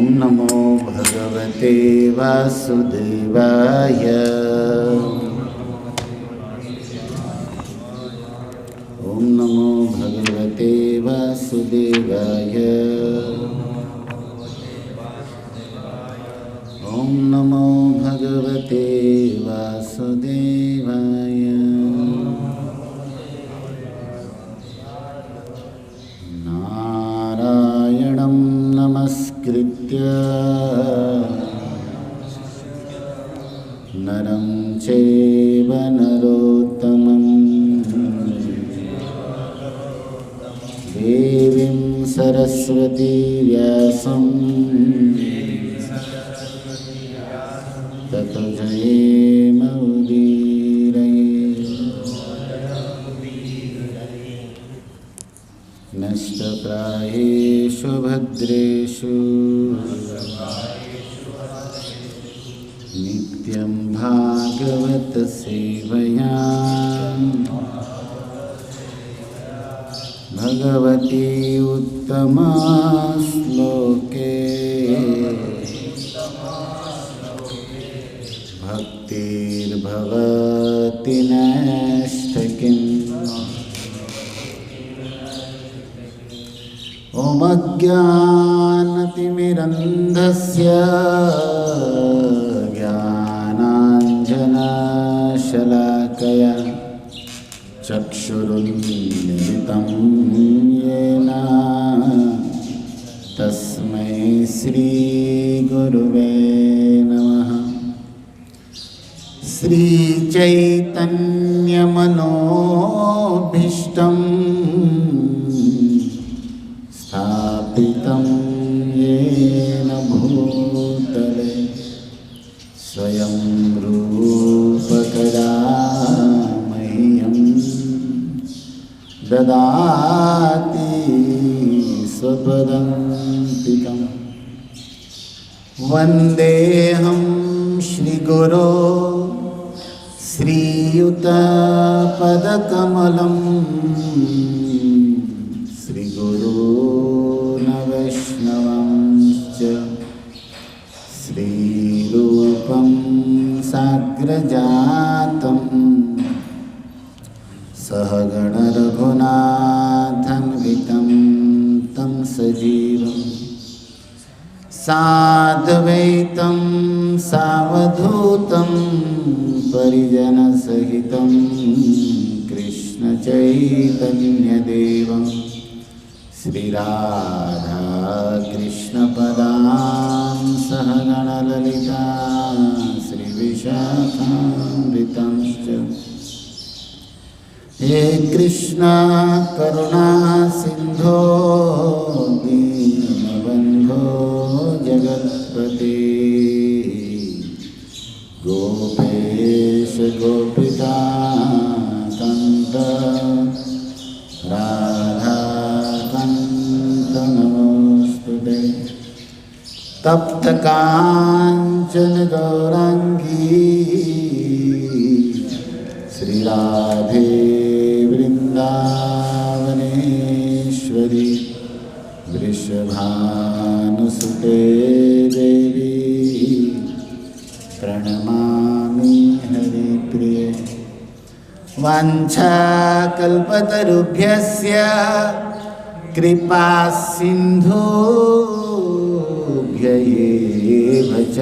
ओम नमो भगवते वासुदेवाय। ओम नमो भगवते वासुदेवाय। ओम नमो भगवते वासुदेवाय। नारायणं नमस्कृत्य नरं चैव नरोत्तमं देवीं सरस्वती व्यासं ततो जयेमुदीरये। नष्टप्रायेषु भद्रेषु नित्यं भागवत सेवया भगवती उत्तमा श्लोके भक्तिर्भवति नैष्ठिकीम्। ॐ अज्ञानतिमिरन्धस्य ज्ञानाञ्जनशलाकया चक्षुरुन्मिलितं येन तस्मै श्रीगुरुवे नमः। श्रीचैतन्यमनोभीष्टं स्थापितं येन भूतले स्वयं रूप कदा मह्यं ददाति स्वपदान्तिकं। वन्देऽहं श्रीगुरो श्रीयुतपदकमलं श्रीगुरून् वैष्णवांश्च श्रीरूपं साग्रजातं सहगणरघुनाथान्वितं तं सजीवं साद्वैतं सावधूतं परिजनसहितं कृष्णचैतन्यदेवं श्रीराधाकृष्णपदां सहगणललिता श्रीविशाखान्वितांश्च। हे कृष्णा करुणा सिन्धो दीनबन्धो जगत्पते गोपेश गोपिकान्त राधाकान्त नमोस्तुते। तप्तकाञ्चन गौराङ्गी श्रीराधे वृन्दावनेश्वरी वृषभानुसुते देवी प्रणमामि हरिप्रिये। वाञ्छाकल्पतरुभ्यस्य कृपा सिन्धुभ्य एव च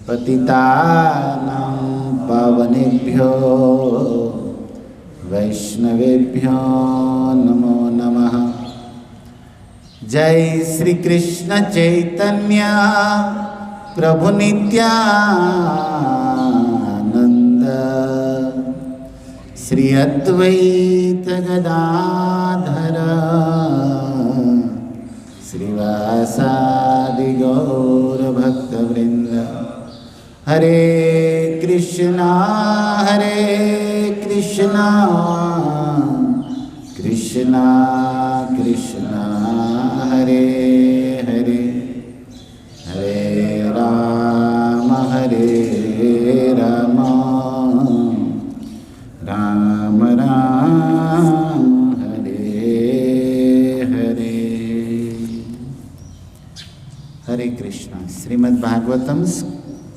पतितानां पावनेभ्यो वैष्णवेभ्यो नमो नमः। जय श्री कृष्ण चैतन्य प्रभु नित्यानंद श्री अद्वैत गदाधर श्रीवासादि गौर भक्तवृंद। हरे कृष्णा कृष्णा कृष्णा हरे हरे हरे राम राम राम हरे हरे। भागवतम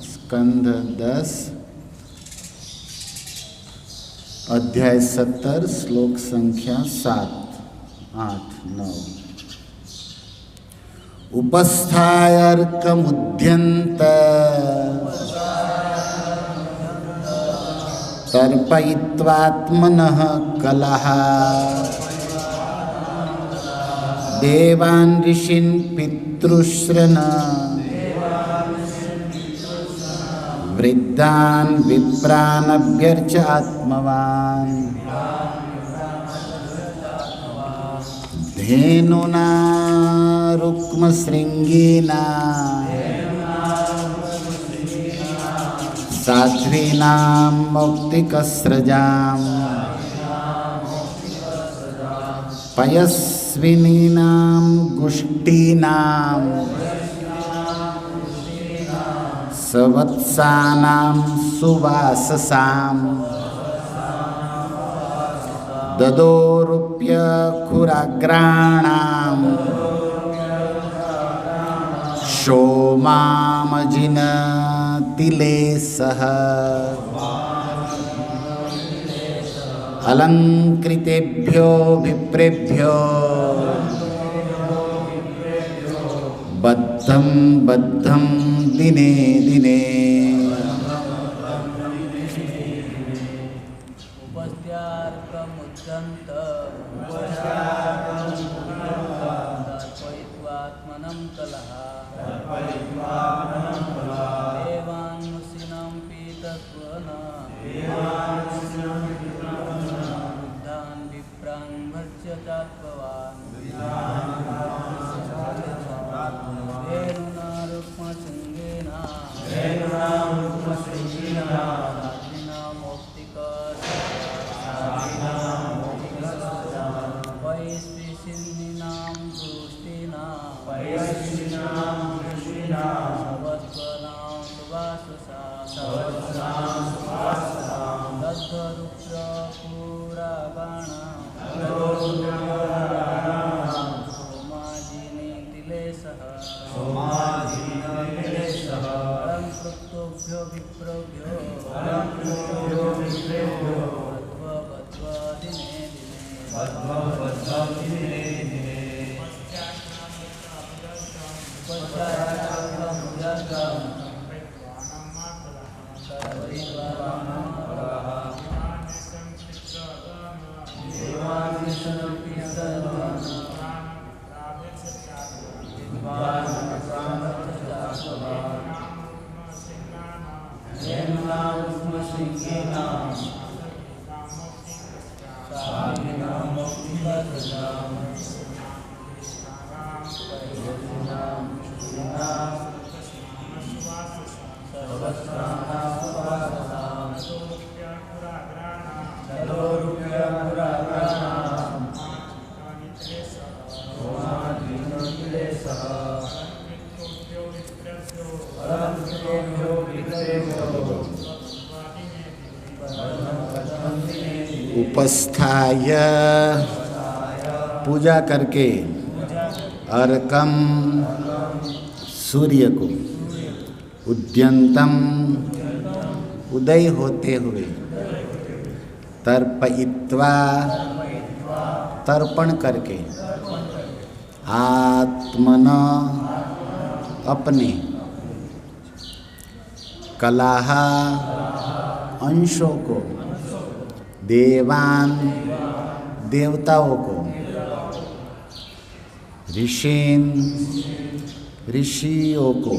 स्कंध 10 अध्याय 70 श्लोक संख्या 7, 8, 9। उपस्थायर्कमुद्यन्त तर्पयित्वात्मनः कलह देवान् ऋषीन् पितृश्रन वृद्धान् विप्रान् अभ्यर्च्य आत्मवान् धेनुना रुक्मशृङ्गेना साध्वीनां मौक्तिकस्रजां पयस्विनीनां गुष्टीनां सवत्सानां सुवाससां ददोरुप्यखुराग्राणां शोमामजिनतिले सह अलङ्कृतेभ्यो विप्रेभ्यो बद्धं बद्धं दिने दिने। उपस्थाय पूजा करके अर्कम सूर्य को उद्यंतम उदय होते हुए तर्पयित्वा तर्पण करके आत्मन अपने कलाह अंशों को देवान देवताओं को ऋषीन ऋषियों को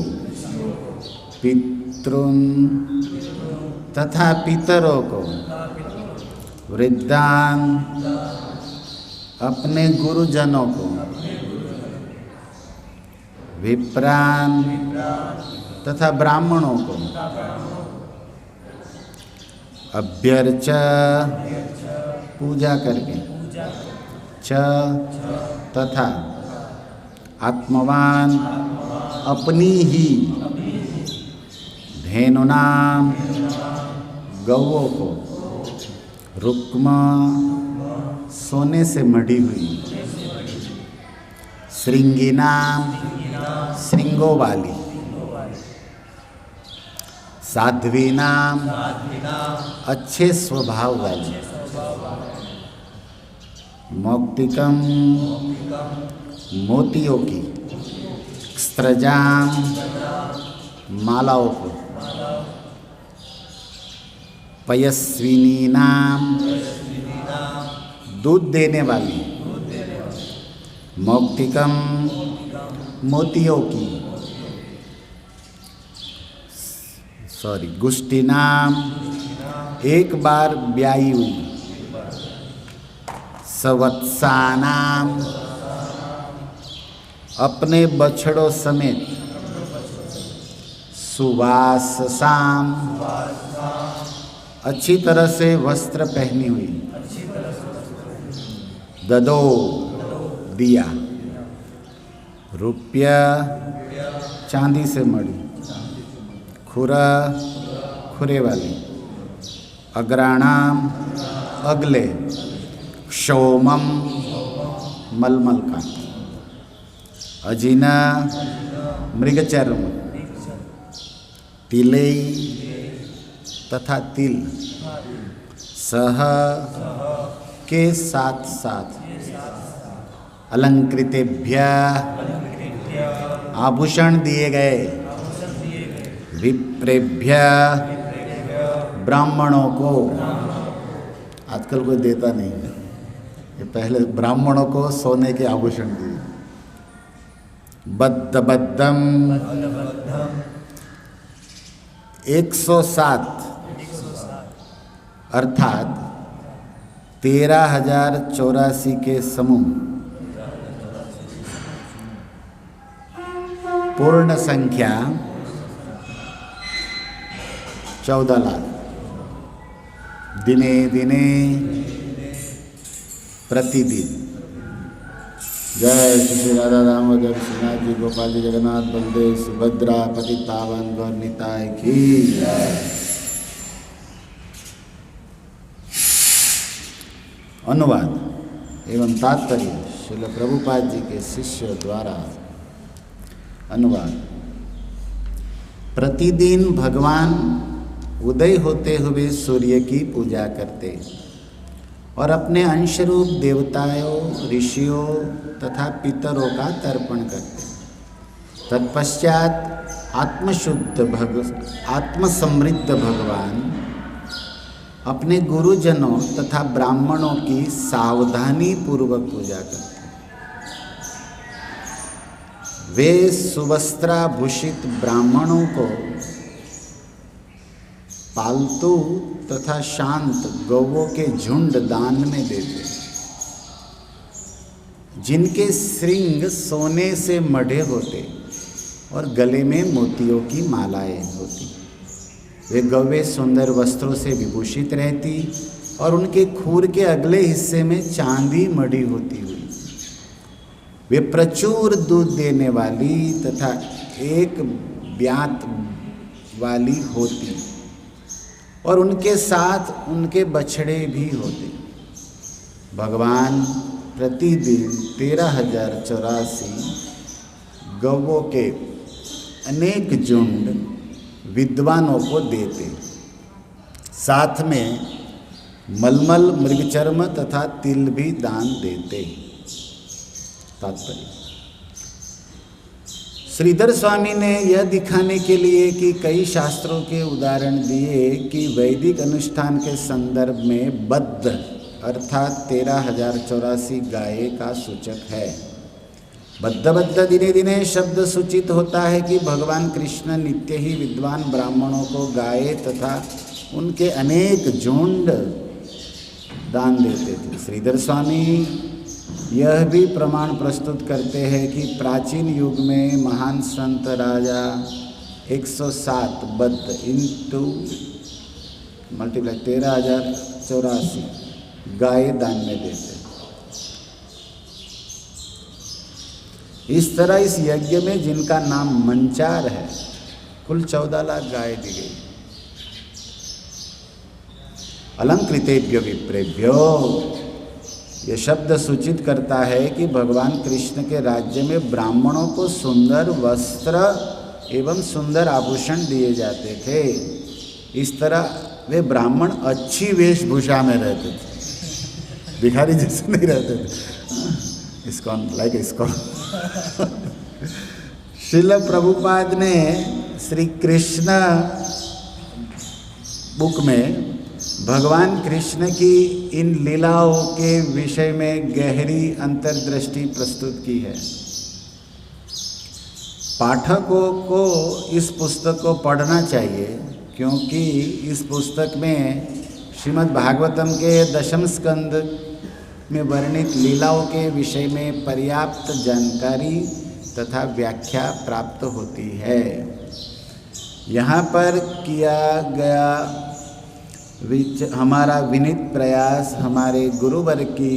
पितृन तथा पितरों को वृद्धान अपने गुरुजनों को विप्रान तथा ब्राह्मणों को अभ्यर्च पूजा करके च तथा आत्मवान अपनी ही धेनुनाम गौओं को रुक्म सोने से मढ़ी हुई श्रृंगीनाम श्रृंगों वाली साध्वीनाम अच्छे स्वभाव वाली, मौक्तिकम मोतियों की, स्त्रजाम मालाओं को, पयस्विनी नाम दूध देने वाली, मौक्तिकम मोतियों की, गुष्टी नाम एक बार ब्याई हुई, सवत्सानाम अपने बछड़ों समेत, सुवाससाम अच्छी तरह से वस्त्र पहनी हुई, ददो दिया, रुपया चांदी से मड़ी, खुरा खुरे वाली, अग्राणाम अगले, क्षौमम मलमल का, अजिना मृगचर्म, तिलेई तथा तिल, सह के साथ साथ, अलंकृतेभ्य आभूषण दिए गए, विप्रेभ्य ब्राह्मणों को, आजकल कोई देता नहीं है, ये पहले ब्राह्मणों को सोने के आभूषण दिए, बद्धबद्धम 107 अर्थात 13,084 के समूह, पूर्ण संख्या 14 लाख, दिने दिने प्रतिदिन। जय श्री राधा दामोदर श्रीनाथ जी, गोपाल जी, जगन्नाथ, बलदेव, सुभद्रा, पति पावन गौर निताय की। अनुवाद एवं तात्पर्य श्रील प्रभुपाद जी के शिष्य द्वारा अनुवाद। प्रतिदिन भगवान उदय होते हुए सूर्य की पूजा करते और अपने अंशरूप देवताओं, ऋषियों तथा पितरों का तर्पण करते। तत्पश्चात आत्मसमृद्ध भगवान अपने गुरुजनों तथा ब्राह्मणों की सावधानी पूर्वक पूजा करते। वे सुवस्त्राभूषित ब्राह्मणों को पालतू तथा शांत गौवों के झुंड दान में देते, जिनके श्रृंग सोने से मढ़े होते और गले में मोतियों की मालाएं होती। वे गौवें सुंदर वस्त्रों से विभूषित रहती और उनके खूर के अगले हिस्से में चांदी मढ़ी होती हुई। वे प्रचुर दूध देने वाली तथा एक ब्यात वाली होती और उनके साथ उनके बछड़े भी होते। भगवान प्रतिदिन 13,084 गौवों के अनेक झुंड विद्वानों को देते, साथ में मलमल, मृगचर्म तथा तिल भी दान देते। तात्पर्य, श्रीधर स्वामी ने यह दिखाने के लिए कि कई शास्त्रों के उदाहरण दिए कि वैदिक अनुष्ठान के संदर्भ में बद्ध अर्थात 13,084 गाय का सूचक है। बद्ध दिने दिने शब्द सूचित होता है कि भगवान कृष्ण नित्य ही विद्वान ब्राह्मणों को गाय तथा उनके अनेक झुंड दान देते थे। श्रीधर स्वामी यह भी प्रमाण प्रस्तुत करते हैं कि प्राचीन युग में महान संत राजा 107 बद्ध इंटू मल्टीप्लाई 13,084 गाय दान में देते। इस तरह इस यज्ञ में जिनका नाम मंचार है, कुल 14 लाख गाय दी गई। अलंकृतेभ्यो विप्रेभ्यो, यह शब्द सूचित करता है कि भगवान कृष्ण के राज्य में ब्राह्मणों को सुंदर वस्त्र एवं सुंदर आभूषण दिए जाते थे। इस तरह वे ब्राह्मण अच्छी वेशभूषा में रहते थे, भिखारी जैसे नहीं रहते थे। ISKCON like ISKCON. Srila Prabhupada ने श्री कृष्ण बुक में भगवान कृष्ण की इन लीलाओं के विषय में गहरी अंतर्दृष्टि प्रस्तुत की है। पाठकों को इस पुस्तक को पढ़ना चाहिए, क्योंकि इस पुस्तक में श्रीमद् भागवतम के 10वें स्कंद में वर्णित लीलाओं के विषय में पर्याप्त जानकारी तथा व्याख्या प्राप्त होती है। यहाँ पर किया गया हमारा विनीत प्रयास हमारे गुरुवर की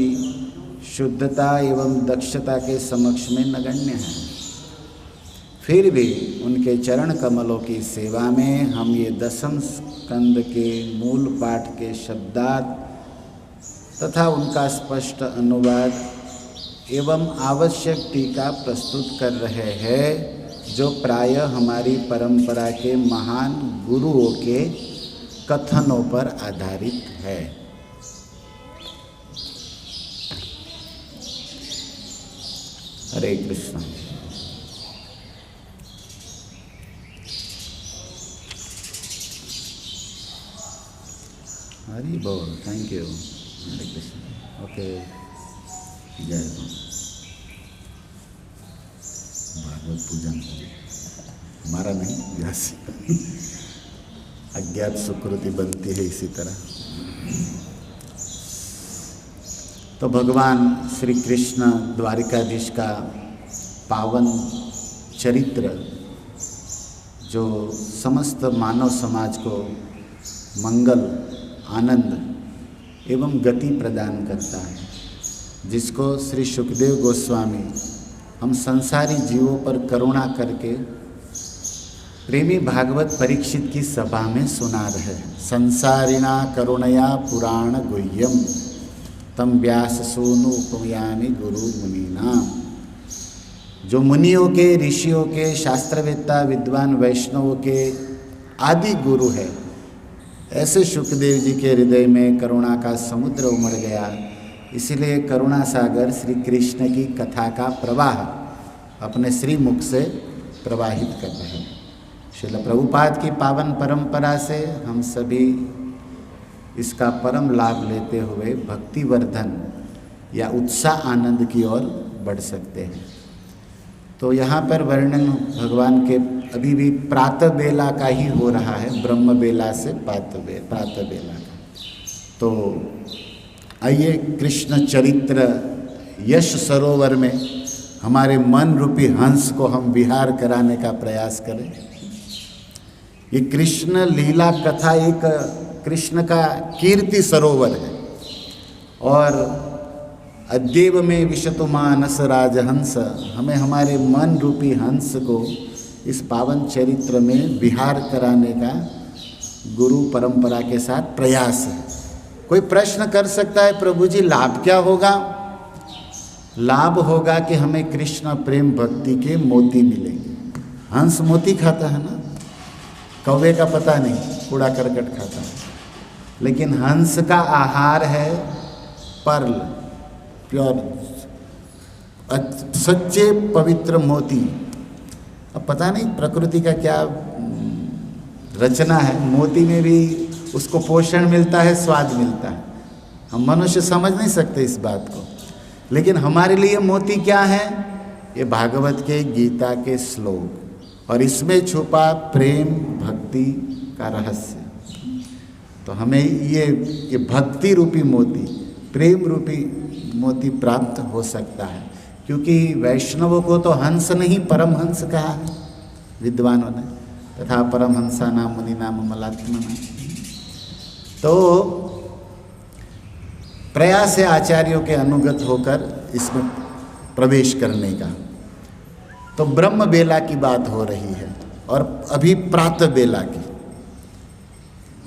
शुद्धता एवं दक्षता के समक्ष में नगण्य है। फिर भी उनके चरण कमलों की सेवा में हम ये 10वें स्कंद के मूल पाठ के शब्दार्थ तथा उनका स्पष्ट अनुवाद एवं आवश्यक टीका प्रस्तुत कर रहे हैं, जो प्रायः हमारी परंपरा के महान गुरुओं के कथनों पर आधारित है। हरे कृष्ण। हरि बोल। Thank you. Hare Krishna. Okay, जय हो। भागवत पूजन हमारा नहीं, व्यास अज्ञात सुकृति बनती है इसी तरह। तो भगवान श्री कृष्ण द्वारिकाधीश का पावन चरित्र जो समस्त मानव समाज को मंगल, आनंद एवं गति प्रदान करता है, जिसको श्री सुखदेव गोस्वामी हम संसारी जीवों पर करुणा करके प्रेमी भागवत परीक्षित की सभा में सुना रहे। संसारिणा करुणया पुराण गुह्यम तम व्यास सोनु उपयानि गुरु मुनीना। जो मुनियों के, ऋषियों के, शास्त्रवेत्ता, विद्वान वैष्णवों के आदि गुरु है, ऐसे सुखदेव जी के हृदय में करुणा का समुद्र उमड़ गया। इसलिए करुणा सागर श्री कृष्ण की कथा का प्रवाह अपने श्री मुख से प्रवाहित कर रहे हैं। श्रील प्रभुपाद की पावन परंपरा से हम सभी इसका परम लाभ लेते हुए भक्तिवर्धन या उत्साह आनंद की ओर बढ़ सकते हैं। तो यहाँ पर वर्णन भगवान के अभी भी प्रातः बेला का ही हो रहा है, ब्रह्म बेला से प्रातः बेला का। तो आइए कृष्ण चरित्र यश सरोवर में हमारे मन रूपी हंस को हम विहार कराने का प्रयास करें। ये कृष्ण लीला कथा एक कृष्ण का कीर्ति सरोवर है, और अद्यैव में विशतु मानस राजहंस, हमें हमारे मन रूपी हंस को इस पावन चरित्र में विहार कराने का गुरु परंपरा के साथ प्रयास है। कोई प्रश्न कर सकता है, प्रभु जी लाभ क्या होगा? लाभ होगा कि हमें कृष्ण प्रेम भक्ति के मोती मिलेंगे। हंस मोती खाता है ना, कौवे का पता नहीं, कूड़ा करकट खाता है, लेकिन हंस का आहार है पर्ल, प्योर सच्चे पवित्र मोती। अब पता नहीं प्रकृति का क्या रचना है, मोती में भी उसको पोषण मिलता है, स्वाद मिलता है। हम मनुष्य समझ नहीं सकते इस बात को, लेकिन हमारे लिए मोती क्या है? ये भागवत के, गीता के श्लोक, और इसमें छुपा प्रेम भक्ति का रहस्य। तो हमें ये भक्ति रूपी मोती, प्रेम रूपी मोती प्राप्त हो सकता है, क्योंकि वैष्णवों को तो हंस नहीं परमहंस कहा है विद्वानों ने, तथा परमहंसा नाम मुनि नाम मलात्मना। तो प्रयास है आचार्यों के अनुगत होकर इसमें प्रवेश करने का। तो ब्रह्म बेला की बात हो रही है और अभी प्रातः बेला की।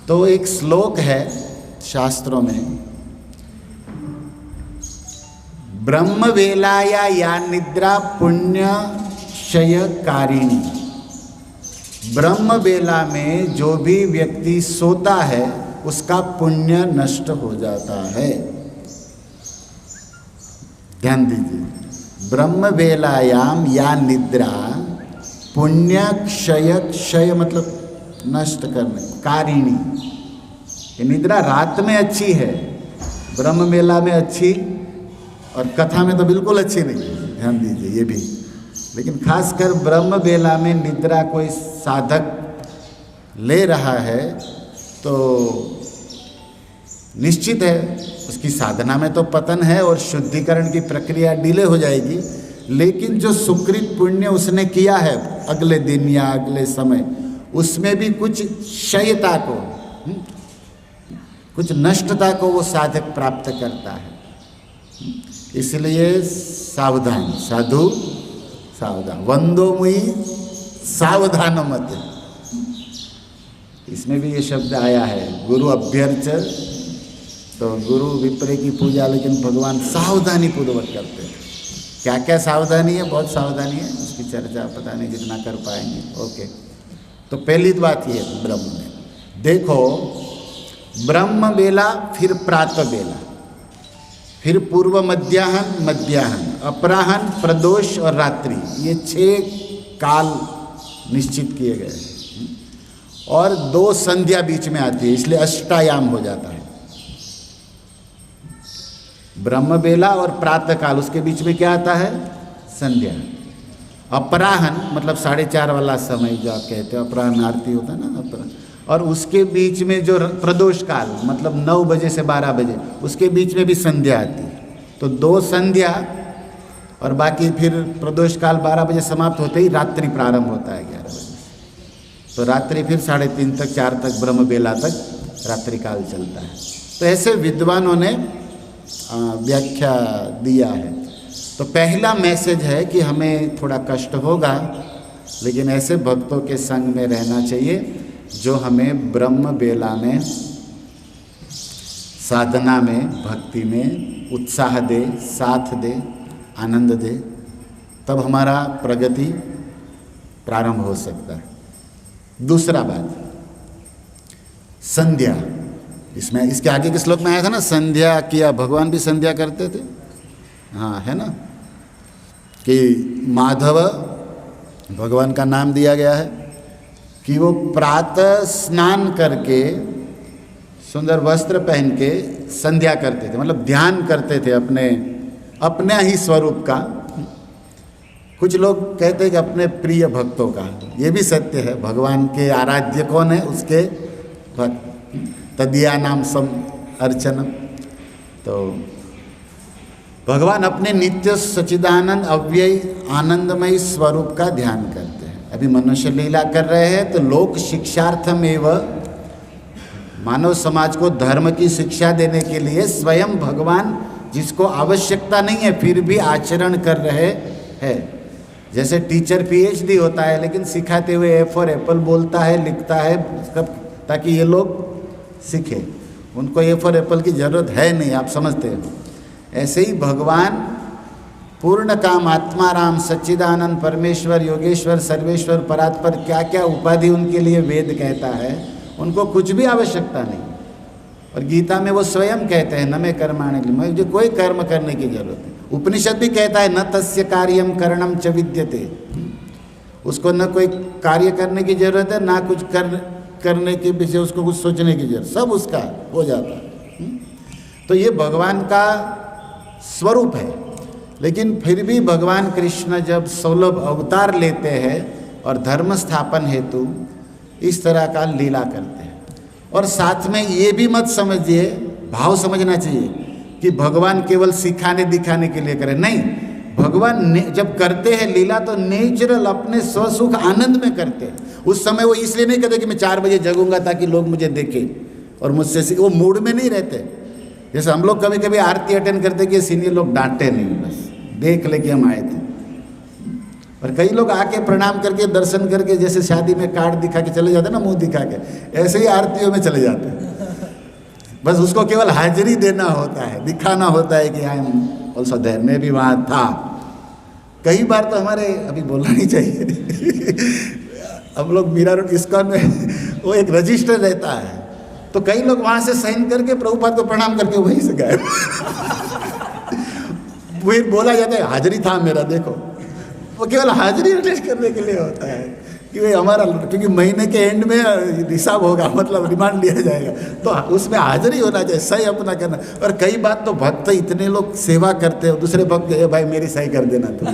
तो एक श्लोक है शास्त्रों में, ब्रह्म वेलाया या निद्रा पुण्य क्षयकारिणी, ब्रह्म बेला में जो भी व्यक्ति सोता है उसका पुण्य नष्ट हो जाता है। ध्यान दीजिए, ब्रह्म बेलायाम या निद्रा पुण्य क्षय, क्षय मतलब नष्ट करने, कारिणी। ये निद्रा रात में अच्छी है, ब्रह्म बेला में अच्छी, और कथा में तो बिल्कुल अच्छी नहीं है, ध्यान दीजिए ये भी। लेकिन खासकर ब्रह्म बेला में निद्रा कोई साधक ले रहा है तो निश्चित है उसकी साधना में तो पतन है और शुद्धिकरण की प्रक्रिया डिले हो जाएगी। लेकिन जो सुकृत पुण्य उसने किया है अगले दिन या अगले समय, उसमें भी कुछ क्षयता को, कुछ नष्टता को वो साधक प्राप्त करता है। इसलिए सावधान, साधु सावधान, वंदो मुई सावधान मत। इसमें भी ये शब्द आया है, गुरु अभ्यर्च, तो गुरु विप्र की पूजा लेकिन भगवान सावधानी पूर्वक करते हैं। क्या क्या सावधानी है, बहुत सावधानी है, उसकी चर्चा पता नहीं जितना कर पाएंगे। ओके, तो पहली बात ये है ब्रह्म में, देखो ब्रह्म बेला, फिर प्रातः बेला, फिर पूर्व मध्याह्न, मध्याह्न, अपराह्न, प्रदोष और रात्रि, ये 6 काल निश्चित किए गए हैं। और 2 संध्या बीच में आती है, इसलिए अष्टायाम हो जाता है। ब्रह्म बेला और प्रातः काल, उसके बीच में क्या आता है, संध्या। अपराह्न मतलब 4:30 वाला समय जो आप कहते हो, अपराह्न आरती होता है ना, अपराह्न। और उसके बीच में जो प्रदोष काल मतलब 9 बजे से 12 बजे, उसके बीच में भी संध्या आती है। तो 2 संध्या और बाकी फिर प्रदोष काल 12 बजे समाप्त होते ही रात्रि प्रारंभ होता है 11 बजे। तो रात्रि फिर 3:30 तक, 4 तक, ब्रह्म बेला तक रात्रि काल चलता है। तो ऐसे विद्वानों ने व्याख्या दिया है। तो पहला मैसेज है कि हमें थोड़ा कष्ट होगा, लेकिन ऐसे भक्तों के संग में रहना चाहिए जो हमें ब्रह्म बेला में, साधना में, भक्ति में उत्साह दे, साथ दे, आनंद दे, तब हमारा प्रगति प्रारंभ हो सकता है। दूसरा बात, संध्या, इसमें इसके आगे के श्लोक में आया था ना, संध्या किया, भगवान भी संध्या करते थे, हाँ है ना, कि माधव भगवान का नाम दिया गया है कि वो प्रातः स्नान करके सुंदर वस्त्र पहन के संध्या करते थे, मतलब ध्यान करते थे अपने ही स्वरूप का। कुछ लोग कहते हैं कि अपने प्रिय भक्तों का, ये भी सत्य है। भगवान के आराध्य कौन है, उसके भक्त, तदिया नाम सम अर्चनम। तो भगवान अपने नित्य सच्चिदानंद अव्यय आनंदमय स्वरूप का ध्यान करते हैं। अभी मनुष्य लीला कर रहे हैं तो लोक शिक्षार्थम एवं, मानव समाज को धर्म की शिक्षा देने के लिए स्वयं भगवान, जिसको आवश्यकता नहीं है फिर भी आचरण कर रहे हैं। जैसे टीचर PhD होता है लेकिन सिखाते हुए A फॉर एप्पल बोलता है, लिखता है, ताकि ये लोग सीखे। उनको A फॉर एप्पल की जरूरत है नहीं, आप समझते हो। ऐसे ही भगवान पूर्ण काम, आत्मा राम, सच्चिदानंद, परमेश्वर, योगेश्वर, सर्वेश्वर, परात्पर, क्या क्या उपाधि उनके लिए वेद कहता है, उनको कुछ भी आवश्यकता नहीं। और गीता में वो स्वयं कहते हैं, न मैं कर्माणि, मुझे कोई कर्म करने की जरूरत है। उपनिषद भी कहता है, न तस्य कार्यम करणम च विद्यते, उसको न कोई कार्य करने की जरूरत है, ना कुछ करने के पीछे उसको कुछ सोचने की जरूरत, सब उसका हो जाता है। तो ये भगवान का स्वरूप है। लेकिन फिर भी भगवान कृष्ण जब 16 अवतार लेते हैं और धर्म स्थापन हेतु इस तरह का लीला करते हैं। और साथ में ये भी मत समझिए, भाव समझना चाहिए कि भगवान केवल सिखाने दिखाने के लिए करें, नहीं। भगवान जब करते हैं लीला तो नेचुरल अपने स्वसुख आनंद में करते हैं। उस समय वो इसलिए नहीं कहते कि मैं 4 बजे जगूंगा ताकि लोग मुझे देखें और मुझसे, वो मूड में नहीं रहते। जैसे हम लोग कभी कभी आरती अटेंड करते कि सीनियर लोग डांटे नहीं, बस देख ले कि हम आए थे। और कई लोग आके प्रणाम करके दर्शन करके, जैसे शादी में कार्ड दिखा के चले जाते ना, मुंह दिखा के, ऐसे ही आरतियों में चले जाते हैं। बस उसको केवल हाजिरी देना होता है, दिखाना होता है कि आई एम ऑल्सो देयर, मैं भी वहाँ था। कई बार तो हमारे, अभी बोलना नहीं चाहिए हम लोग मीरा रोड इस्कॉन में वो एक रजिस्टर रहता है, तो कई लोग वहाँ से साइन करके प्रभुपाद को प्रणाम करके वहीं से गए। फिर बोला जाता है हाजिरी था मेरा, देखो वो केवल हाजिरी अटेस्ट करने के लिए होता है कि भाई हमारा, क्योंकि महीने के एंड में हिसाब होगा, मतलब रिमांड लिया जाएगा, तो उसमें हाजिरी होना चाहिए, सही अपना करना। और कई बात तो भक्त इतने लोग सेवा करते हो, दूसरे भक्त भाई मेरी सही कर देना तुम।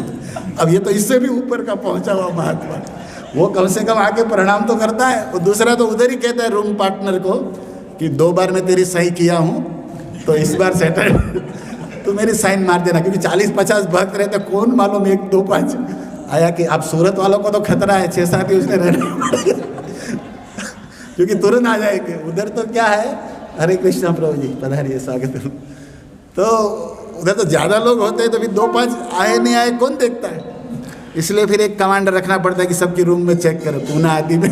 अब ये तो इससे भी ऊपर का पहुंचा हुआ महात्मा, वो कम से कम आके प्रणाम तो करता है, और दूसरा तो उधर ही कहता है रूम पार्टनर को कि 2 बार मैं तेरी सही किया हूँ, तो इस बार सेटल तो मेरी साइन मार देना। क्योंकि 40-50 भक्त रहते, कौन मालूम 1-2-5 आया कि अब सूरत वालों को तो खतरा है, 6-7 ही उसने रहना क्योंकि तुरंत आ जाएंगे। उधर तो क्या है, हरे कृष्णा प्रभु जी पधारिए, स्वागत है। तो उधर तो ज़्यादा लोग होते हैं, तो फिर 2-5 आए नहीं आए कौन देखता है। इसलिए फिर एक कमांडर रखना पड़ता है कि सबकी रूम में चेक करो, पूना आदि में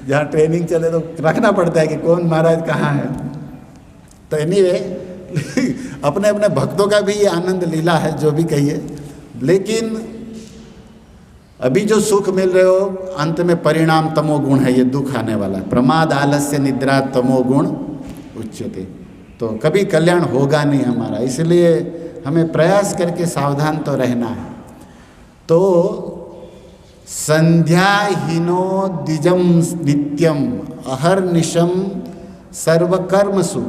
जहाँ ट्रेनिंग चले तो रखना पड़ता है कि कौन महाराज कहाँ है। तो एनीवे अपने अपने भक्तों का भी ये आनंद लीला है, जो भी कहिए। लेकिन अभी जो सुख मिल रहे हो, अंत में परिणाम तमोगुण है, ये दुख आने वाला है। प्रमाद आलस्य निद्रा तमोगुण उच्यते, तो कभी कल्याण होगा नहीं हमारा। इसलिए हमें प्रयास करके सावधान तो रहना है। तो संध्याहीनो द्विजम नित्यम अहर्निशम सर्वकर्मसु।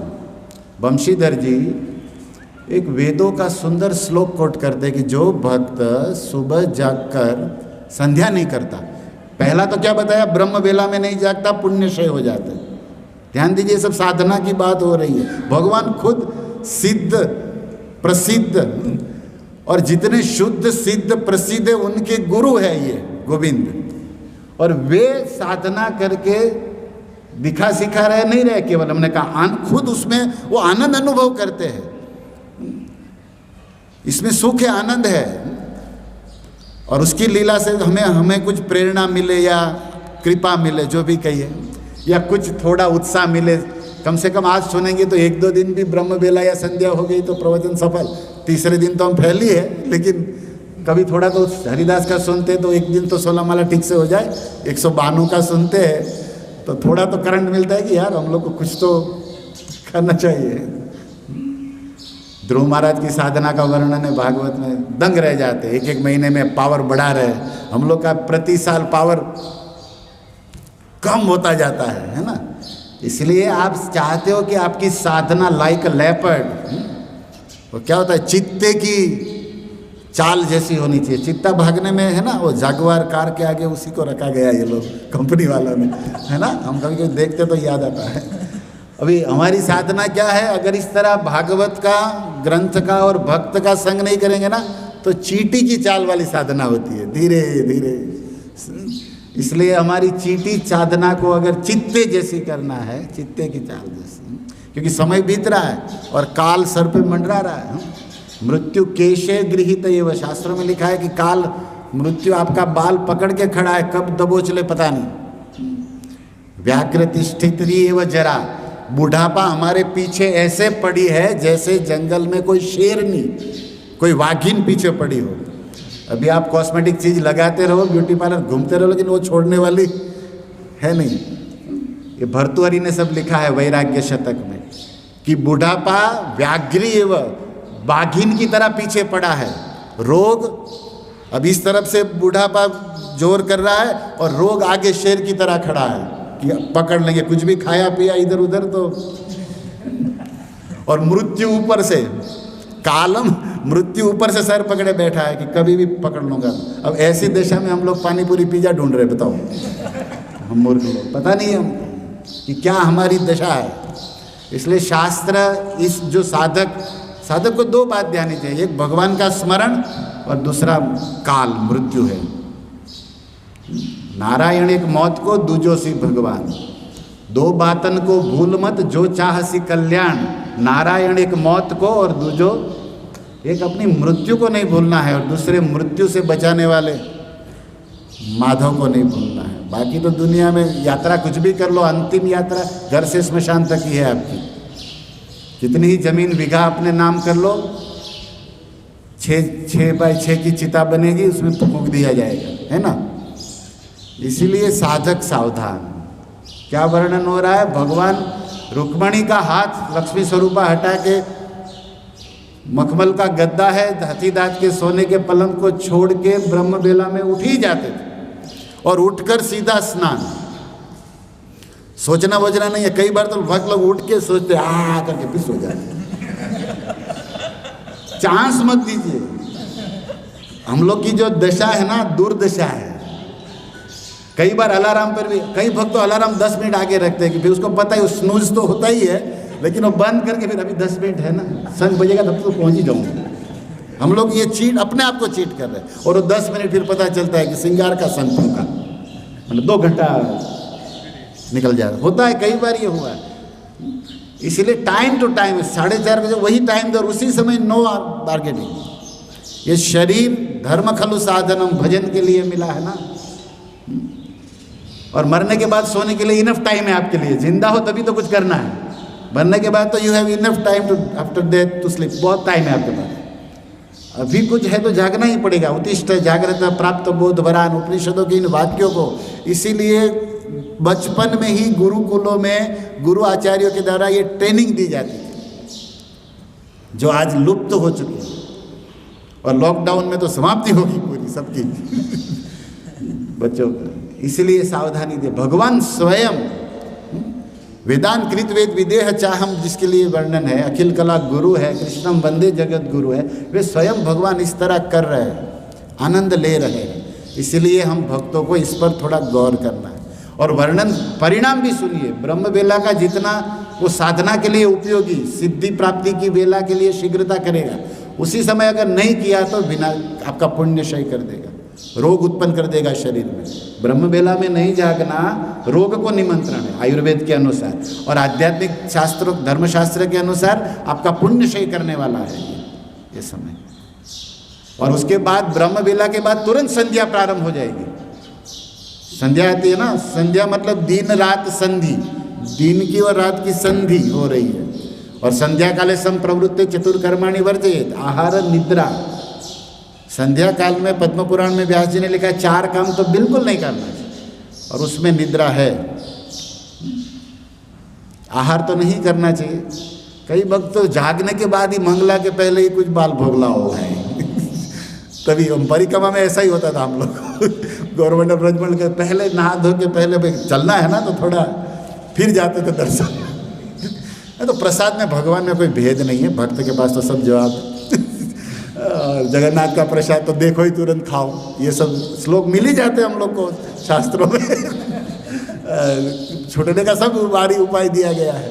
बंशीधर जी एक वेदों का सुंदर श्लोक कोट करते कि जो भक्त सुबह जागकर संध्या नहीं करता, पहला तो क्या बताया, ब्रह्म वेला में नहीं जागता पुण्यक्षय हो जाता है। ध्यान दीजिए, सब साधना की बात हो रही है। भगवान खुद सिद्ध प्रसिद्ध, और जितने शुद्ध सिद्ध प्रसिद्ध है उनके गुरु है ये गोविंद, और वे साधना करके दिखा सिखा रहे नहीं रहे केवल, हमने कहा खुद उसमें वो आनंद अनुभव करते हैं। इसमें सुख है, आनंद है, और उसकी लीला से हमें कुछ प्रेरणा मिले या कृपा मिले, जो भी कहिए, या कुछ थोड़ा उत्साह मिले। कम से कम आज सुनेंगे तो 1-2 दिन भी ब्रह्म बेला या संध्या हो गई तो प्रवचन सफल। तीसरे दिन तो हम फैल ही है, लेकिन कभी थोड़ा तो हरिदास का सुनते तो एक दिन तो 16 माला ठीक से हो जाए। 192 का सुनते हैं तो थोड़ा तो करंट मिलता है कि यार हम लोग को कुछ तो करना चाहिए। ध्रुव महाराज की साधना का वर्णन है भागवत में, दंग रह जाते, 1-1 महीने में पावर बढ़ा रहे। हम लोग का प्रति साल पावर कम होता जाता है ना। इसलिए आप चाहते हो कि आपकी साधना लाइक लेपर्ड, वो क्या होता है, चित्ते की चाल जैसी होनी चाहिए। चित्ता भागने में है ना, वो जागवार कार के आगे उसी को रखा गया ये लोग कंपनी वालों ने, है ना। हम कभी कभी देखते तो याद आता है। अभी हमारी साधना क्या है, अगर इस तरह भागवत का, ग्रंथ का और भक्त का संग नहीं करेंगे ना, तो चींटी की चाल वाली साधना होती है, धीरे धीरे। इसलिए हमारी चींटी साधना को अगर चित्ते जैसी करना है, चित्ते की चाल जैसी, क्योंकि समय बीत रहा है और काल सर पे मंडरा रहा है। मृत्यु केशे गृहीत, ये शास्त्रों में लिखा है कि काल, मृत्यु आपका बाल पकड़ के खड़ा है, कब दबोच ले पता नहीं। व्याघ्र तिष्ठित्री एव जरा, बुढ़ापा हमारे पीछे ऐसे पड़ी है जैसे जंगल में कोई शेरनी, कोई वाघिन पीछे पड़ी हो। अभी आप कॉस्मेटिक चीज लगाते रहो, ब्यूटी पार्लर घूमते रहो, लेकिन वो छोड़ने वाली है नहीं। ये भर्तृहरि ने सब लिखा है वैराग्य शतक में कि बुढ़ापा व्याघ्री एव, बाघिन की तरह पीछे पड़ा है। रोग अब इस तरफ से बुढ़ापा जोर कर रहा है और रोग आगे शेर की तरह खड़ा है कि पकड़ लेंगे, कुछ भी खाया पिया इधर उधर तो। और मृत्यु ऊपर से, कालम मृत्यु ऊपर से सर पकड़े बैठा है कि कभी भी पकड़ लूंगा। अब ऐसी दशा में हम लोग पानी पूरी पिज्जा ढूंढ रहे, बताओ हम मूर्ख लोग, पता नहीं हम कि क्या हमारी दशा है। इसलिए शास्त्र, इस जो साधक को 2 बात ध्यान चाहिए, एक भगवान का स्मरण और दूसरा काल मृत्यु है। नारायण एक मौत को, दूजो सी भगवान, 2 बातन को भूल मत, जो चाहसी कल्याण। नारायण एक मौत को और दूजो, एक अपनी मृत्यु को नहीं भूलना है, और दूसरे मृत्यु से बचाने वाले माधव को नहीं भूलना है। बाकी तो दुनिया में यात्रा कुछ भी कर लो, अंतिम यात्रा घर से श्मशान तक ही है आपकी। जितनी ही जमीन बीघा अपने नाम कर लो, 6 बाई 6 की चिता बनेगी, उसमें फूंक दिया जाएगा, है ना। इसीलिए साधक सावधान। क्या वर्णन हो रहा है? भगवान रुक्मणी का हाथ लक्ष्मी स्वरूपा हटा के मखमल का गद्दा है, हाथीदांत के सोने के पलंग को छोड़ के ब्रह्म बेला में उठ ही जाते थे और उठकर सीधा स्नान। सोचना वोचना नहीं है। कई बार तो भक्त लोग उठ के सोचते आ करके फिर सो जाते। चांस मत दीजिए। हम लोग की जो दशा है ना, दुर्दशा है। कई बार अलार्म पर भी, कई भक्त तो अलार्म 10 मिनट आगे रखते हैं कि फिर उसको पता है स्नूज तो होता ही है, लेकिन वो बंद करके फिर अभी 10 मिनट है ना, संग बजेगा तब तो पहुंच ही जाऊंगा। हम लोग ये चीट, अपने आप को चीट कर रहे हैं। और वो 10 मिनट फिर पता चलता है कि श्रृंगार का संतों का मतलब 2 घंटा निकल जाता होता है। कई बार ये हुआ है। इसलिए टाइम टू टाइम 4:30 बजे वही टाइम दो और उसी समय नो बार्गेनिंग। ये शरीर धर्म खलु साधनम, भजन के लिए मिला है ना। और मरने के बाद सोने के लिए इनफ टाइम है आपके लिए। जिंदा हो तभी तो कुछ करना है, मरने के बाद तो you have enough time to after death to sleep. बहुत टाइम है आपके पास। अभी कुछ है तो जागना ही पड़ेगा। उत्तिष्ठ जागृत प्राप्त बोध वरान, उपनिषदों के इन वाक्यों को इसीलिए बचपन में ही गुरुकुलों में गुरु आचार्यों के द्वारा ये ट्रेनिंग दी जाती थी, जो आज लुप्त हो चुकी है। और लॉकडाउन में तो समाप्ति होगी पूरी सबकी बच्चों को। इसलिए सावधानी दे। भगवान स्वयं वेदांत कृत वेद विदेह चाहम, जिसके लिए वर्णन है, अखिल कला गुरु है, कृष्णम वंदे जगत गुरु है, वे स्वयं भगवान इस तरह कर रहे हैं, आनंद ले रहे हैं। इसलिए हम भक्तों को इस पर थोड़ा गौर करना है। और वर्णन परिणाम भी सुनिए। ब्रह्म बेला का जितना वो साधना के लिए उपयोगी, सिद्धि प्राप्ति की बेला के लिए शीघ्रता करेगा, उसी समय अगर नहीं किया तो बिना आपका पुण्य क्षय कर देगा, रोग उत्पन्न कर देगा शरीर में। ब्रह्म बेला में नहीं जागना रोग को निमंत्रण है आयुर्वेद के अनुसार, और आध्यात्मिक शास्त्रों धर्मशास्त्र के अनुसार आपका पुण्य क्षय करने वाला है ये समय। और उसके बाद ब्रह्म बेला के बाद तुरंत संध्या प्रारंभ हो जाएगी। संध्या आती है ना, संध्या मतलब दिन रात संधि, दिन की और रात की संधि हो रही है। और संध्या काले सम प्रवृत्ति चतुर्कर्माणि वर्जयेत, आहार निद्रा। संध्या काल में पद्म पुराण में व्यास जी ने लिखा है 4 काम तो बिल्कुल नहीं करना चाहिए, और उसमें निद्रा है। आहार तो नहीं करना चाहिए। कई वक्त तो जागने के बाद ही मंगला के पहले ही कुछ बाल भोगला हो है तभी हम परिक्रमा में ऐसा ही होता था हम लोग गवर्नमेंट ब्रजमंडल के पहले नहा धो के पहले भाई चलना है ना, तो थोड़ा फिर जाते थे दर्शन। तो प्रसाद में भगवान में कोई भेद नहीं है, भक्त के पास तो सब जवाब। जगन्नाथ का प्रसाद तो देखो ही तुरंत खाओ, ये सब श्लोक मिल ही जाते हैं हम लोग को शास्त्रों में। छूटने का सब उपाय दिया गया है।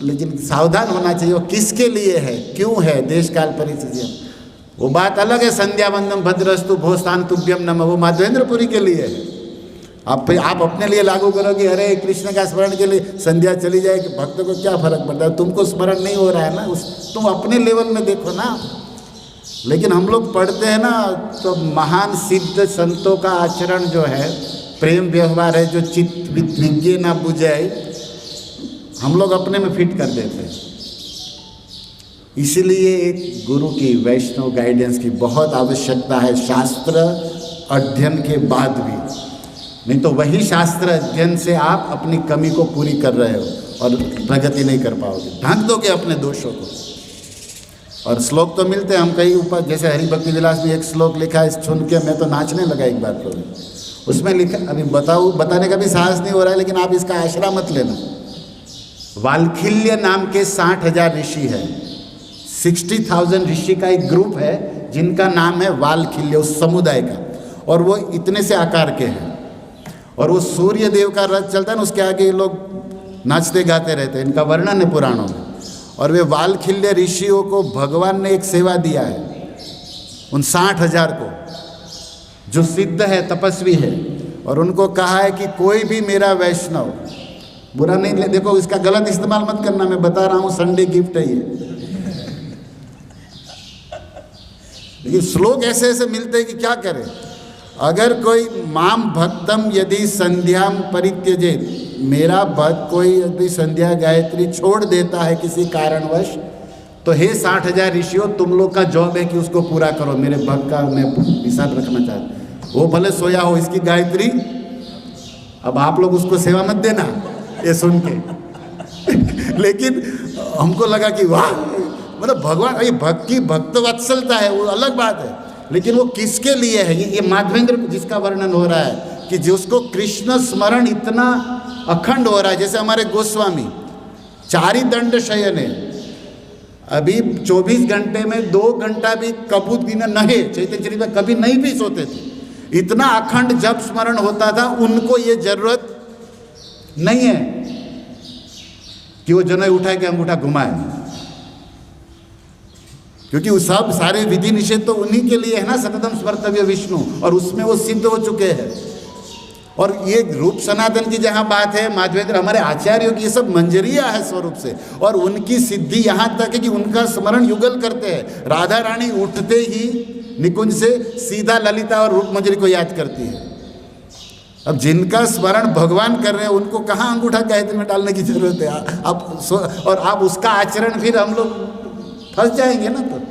लेकिन सावधान होना चाहिए, वो किसके लिए है, क्यों है, देश काल परिस्थितियाँ, वो बात अलग है। संध्या वंदन भद्रस्तु भोस्तान तुभ्यम नमः, वो माधवेंद्रपुरी के लिए है। आप अपने लिए लागू करोगे, अरे कृष्ण का स्मरण के लिए संध्या चली जाए, कि भक्त को क्या फर्क पड़ता है, तुमको स्मरण नहीं हो रहा है ना, तुम अपने लेवल में देखो ना। लेकिन हम लोग पढ़ते हैं ना, तो महान सिद्ध संतों का आचरण जो है, प्रेम व्यवहार है, जो चित्त विज्ञे ना बुझाए, हम लोग अपने में फिट कर देते हैं। इसीलिए एक गुरु की, वैष्णव गाइडेंस की बहुत आवश्यकता है, शास्त्र अध्ययन के बाद भी। नहीं तो वही शास्त्र अध्ययन से आप अपनी कमी को पूरी कर रहे हो और प्रगति नहीं कर पाओगे, ढांक दोगे अपने दोषों को। और श्लोक तो मिलते हैं हम कहीं ऊपर, जैसे हरि भक्ति विलास में एक श्लोक लिखा है, सुन के मैं तो नाचने लगा एक बार तो। उसमें लिखा, अभी बताने का भी साहस नहीं हो रहा है, लेकिन आप इसका आश्रय मत लेना। वाल्खिल्य नाम के 60,000 ऋषि है, 60,000 ऋषि का एक ग्रुप है जिनका नाम है वाल्खिल्य, उस समुदाय का। और वो इतने से आकार के हैं, और वो सूर्य देव का रथ चलता है ना, उसके आगे ये लोग नाचते गाते रहते हैं। इनका वर्णन है पुराणों में। और वे वाल्खिल्य ऋषियों को भगवान ने एक सेवा दिया है, उन 60,000 को, जो सिद्ध है, तपस्वी है, और उनको कहा है कि कोई भी मेरा वैष्णव, बुरा नहीं ले, देखो इसका गलत इस्तेमाल मत करना, मैं बता रहा हूँ, संडे गिफ्ट है ये। लेकिन श्लोक ऐसे ऐसे मिलते हैं कि क्या करें। अगर कोई माम भक्तम यदि संध्याम परित्यजेत, मेरा भक्त कोई यदि संध्या गायत्री छोड़ देता है किसी कारणवश, तो हे 60,000 ऋषियों, तुम लोग का जॉब है कि उसको पूरा करो। मेरे भक्त का मैं हिसाब रखना चाहता हूँ। वो भले सोया हो, इसकी गायत्री, अब आप लोग उसको सेवा मत देना ये सुन के लेकिन हमको लगा कि वाह, मतलब भगवान, ये भक्ति भक्त वत्सलता है, वो अलग बात है, लेकिन वो किसके लिए है? ये माधवेंद्र जिसका वर्णन हो रहा है कि जिसको कृष्ण स्मरण इतना अखंड हो रहा है, जैसे हमारे गोस्वामी चारि दंड शयन है, अभी 24 घंटे में 2 घंटा भी कबूत बिना नहे चैतन्य चरित में कभी नहीं भी सोते थे, इतना अखंड जब स्मरण होता था। उनको ये जरूरत नहीं है कि वो जनेऊ उठा के अंगूठा घुमाए, क्योंकि वो सब सारे विधि निषेध तो उन्हीं के लिए है ना, सततम स्मर्तव्य विष्णु, और उसमें वो सिद्ध हो चुके हैं। और ये रूप सनातन की जहाँ बात है, माधवेंद्र हमारे आचार्यों की, ये सब मंजरिया है स्वरूप से, और उनकी सिद्धि यहाँ तक है कि उनका स्मरण युगल करते हैं। राधा रानी उठते ही निकुंज से सीधा ललिता और रूप मंजरी को याद करती है। अब जिनका स्मरण भगवान कर रहे हैं उनको कहाँ अंगूठा गायत्री में डालने की जरूरत है? और आप उसका आचरण फिर हम लोग फंस जाएंगे ना। तो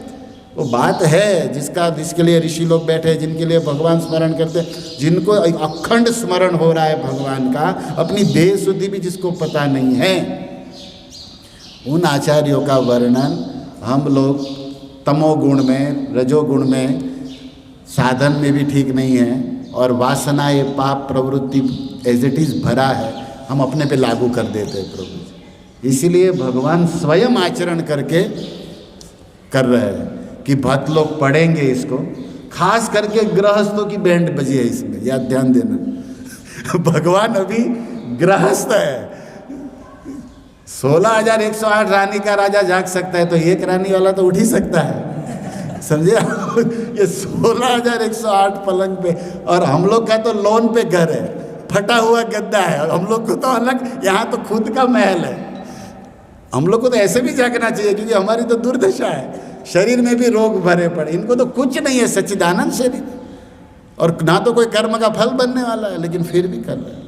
वो बात है जिसके लिए ऋषि लोग बैठे, जिनके लिए भगवान स्मरण करते, जिनको अखंड स्मरण हो रहा है भगवान का, अपनी देह शुद्धि भी जिसको पता नहीं है, उन आचार्यों का वर्णन हम लोग तमोगुण में, रजोगुण में, साधन में भी ठीक नहीं है, और वासना ये पाप प्रवृत्ति एज इट इज़ भरा है, हम अपने पे लागू कर देते हैं प्रभु जी। इसीलिए भगवान स्वयं आचरण करके कर रहे हैं कि भक्त लोग पढ़ेंगे इसको, खास करके गृहस्थों की बैंड बजी है इसमें, याद ध्यान देना भगवान अभी गृहस्थ है। 16,108 रानी का राजा जाग सकता है, तो एक रानी वाला तो उठ ही सकता है, समझे? ये 16,108 पलंग पे, और हम लोग का तो लोन पे घर है, फटा हुआ गद्दा है, और हम लोग को तो अलग, यहाँ तो खुद का महल है। हम लोग को तो ऐसे भी जागना चाहिए, क्योंकि हमारी तो दुर्दशा है, शरीर में भी रोग भरे पड़े। इनको तो कुछ नहीं है, सच्चिदानंद शरीर, और ना तो कोई कर्म का फल बनने वाला है, लेकिन फिर भी कर रहे हैं।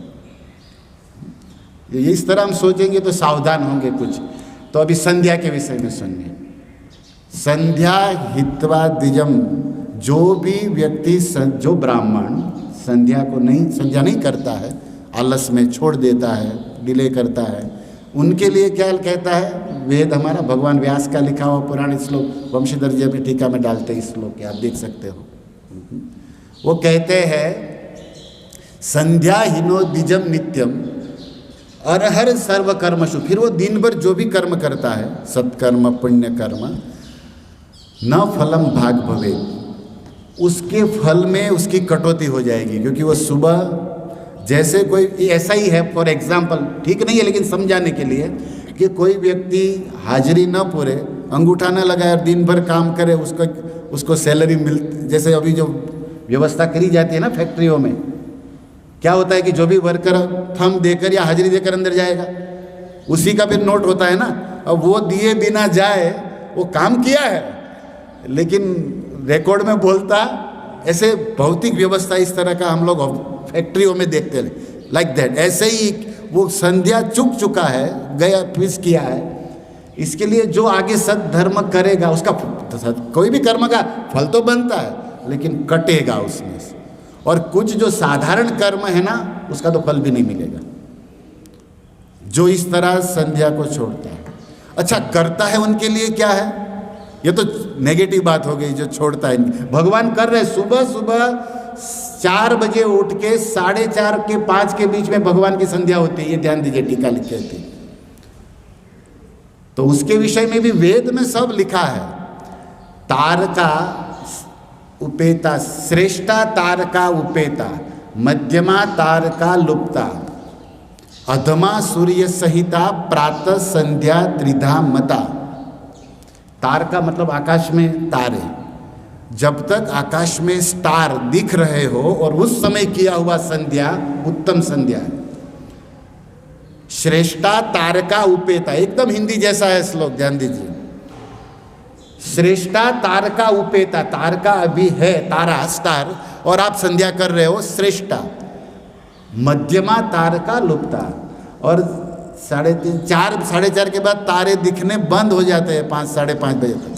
इस तरह हम सोचेंगे तो सावधान होंगे कुछ। तो अभी संध्या के विषय में सुनिए। संध्या हित्वा द्विजम, जो भी व्यक्ति, जो ब्राह्मण संध्या नहीं करता है, आलस में छोड़ देता है, डिले करता है, उनके लिए क्या कहता है वेद हमारा? भगवान व्यास का लिखा हुआ पुराण श्लोक, वंशीधर जी अपनी टीका में डालते हैं श्लोक, आप देख सकते हो। वो कहते हैं संध्या हिनो द्विजम नित्यम अरहर सर्व कर्मशु। फिर वो दिन भर जो भी कर्म करता है, सत्कर्म पुण्य कर्म, न फलम भाग भवे, उसके फल में उसकी कटौती हो जाएगी। क्योंकि वो सुबह, जैसे कोई ऐसा ही है, फॉर एग्जाम्पल, ठीक नहीं है लेकिन समझाने के लिए, कि कोई व्यक्ति हाजिरी न पूरे, अंगूठा न लगाए और दिन भर काम करे, उसको सैलरी जैसे अभी जो व्यवस्था करी जाती है ना फैक्ट्रियों में, क्या होता है कि जो भी वर्कर थंब देकर या हाजिरी देकर अंदर जाएगा, उसी का फिर नोट होता है ना। अब वो दिए बिना जाए, वो काम किया है लेकिन रिकॉर्ड में बोलता, ऐसे भौतिक व्यवस्था इस तरह का हम लोग फैक्ट्रियों में देखते हैं, लाइक दैट। ऐसे ही वो संध्या चुक चुका है, गया फिस किया है, इसके लिए जो आगे सद्धर्म करेगा उसका कोई भी कर्म का फल तो बनता है, लेकिन कटेगा उसमें से। और कुछ जो साधारण कर्म है ना, उसका तो फल भी नहीं मिलेगा, जो इस तरह संध्या को छोड़ता है। अच्छा, करता है उनके लिए क्या है? ये तो नेगेटिव बात हो गई, जो छोड़ता है। भगवान कर रहे, सुबह सुबह 4 बजे उठ के 4:30 के 5 के बीच में भगवान की संध्या होती है, ये ध्यान दीजिए, टीका लिखे थे। तो उसके विषय में भी वेद में सब लिखा है। तारका उपेता, श्रेष्ठा तारका उपेता, मध्यमा तारका लुप्ता, अधमा सूर्य सहिता, प्रातः संध्या त्रिधा मता। तारका मतलब आकाश में तारे, जब तक आकाश में स्टार दिख रहे हो और उस समय किया हुआ संध्या उत्तम संध्या है। श्रेष्ठा तारका उपेता, एकदम हिंदी जैसा है श्लोक, ध्यान दीजिए। श्रेष्ठा तारका उपेता, तारका अभी है तारा स्टार और आप संध्या कर रहे हो, श्रेष्ठा। मध्यमा तारका लुप्ता, और 3:30 4 4:30 के बाद तारे दिखने बंद हो जाते हैं, 5 साढ़े 5 बजे तक।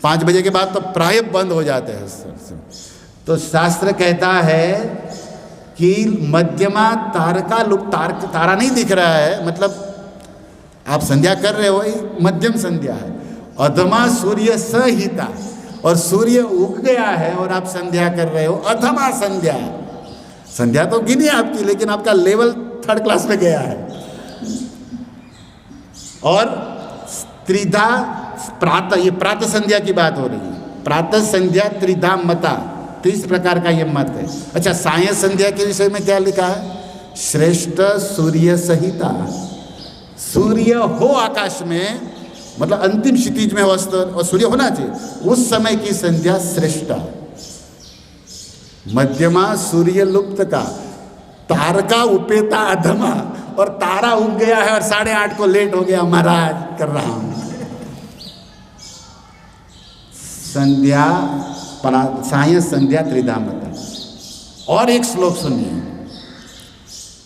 5 बजे के बाद तो प्राय बंद हो जाते हैं। तो शास्त्र कहता है कि मध्यमा तारका लुप्त, तारा नहीं दिख रहा है, मतलब आप संध्या कर रहे हो, मध्यम संध्या है। अधमा सूर्य सहिता, और सूर्य उग गया है और आप संध्या कर रहे हो, अधमा संध्या। संध्या तो गिनी आपकी, लेकिन आपका लेवल 3rd क्लास में गया है। और त्रिधा प्रातः, ये प्रातः संध्या की बात हो रही है। प्रातः संध्या त्रिधा मता, 30 प्रकार का ये मत है। अच्छा, सायं संध्या के विषय में क्या लिखा है? श्रेष्ठ सूर्य सहिता, सूर्य हो आकाश में, मतलब अंतिम क्षितिज में वस्त्र और सूर्य होना चाहिए, उस समय की संध्या श्रेष्ठ। मध्यमा सूर्य लुप्त का, तारका उपेता अधमा, और तारा उग गया है और 8:30 को लेट हो गया, महाराज कर रहा हूं संध्या, सायं संध्या त्रिधामता। और एक श्लोक सुनिए,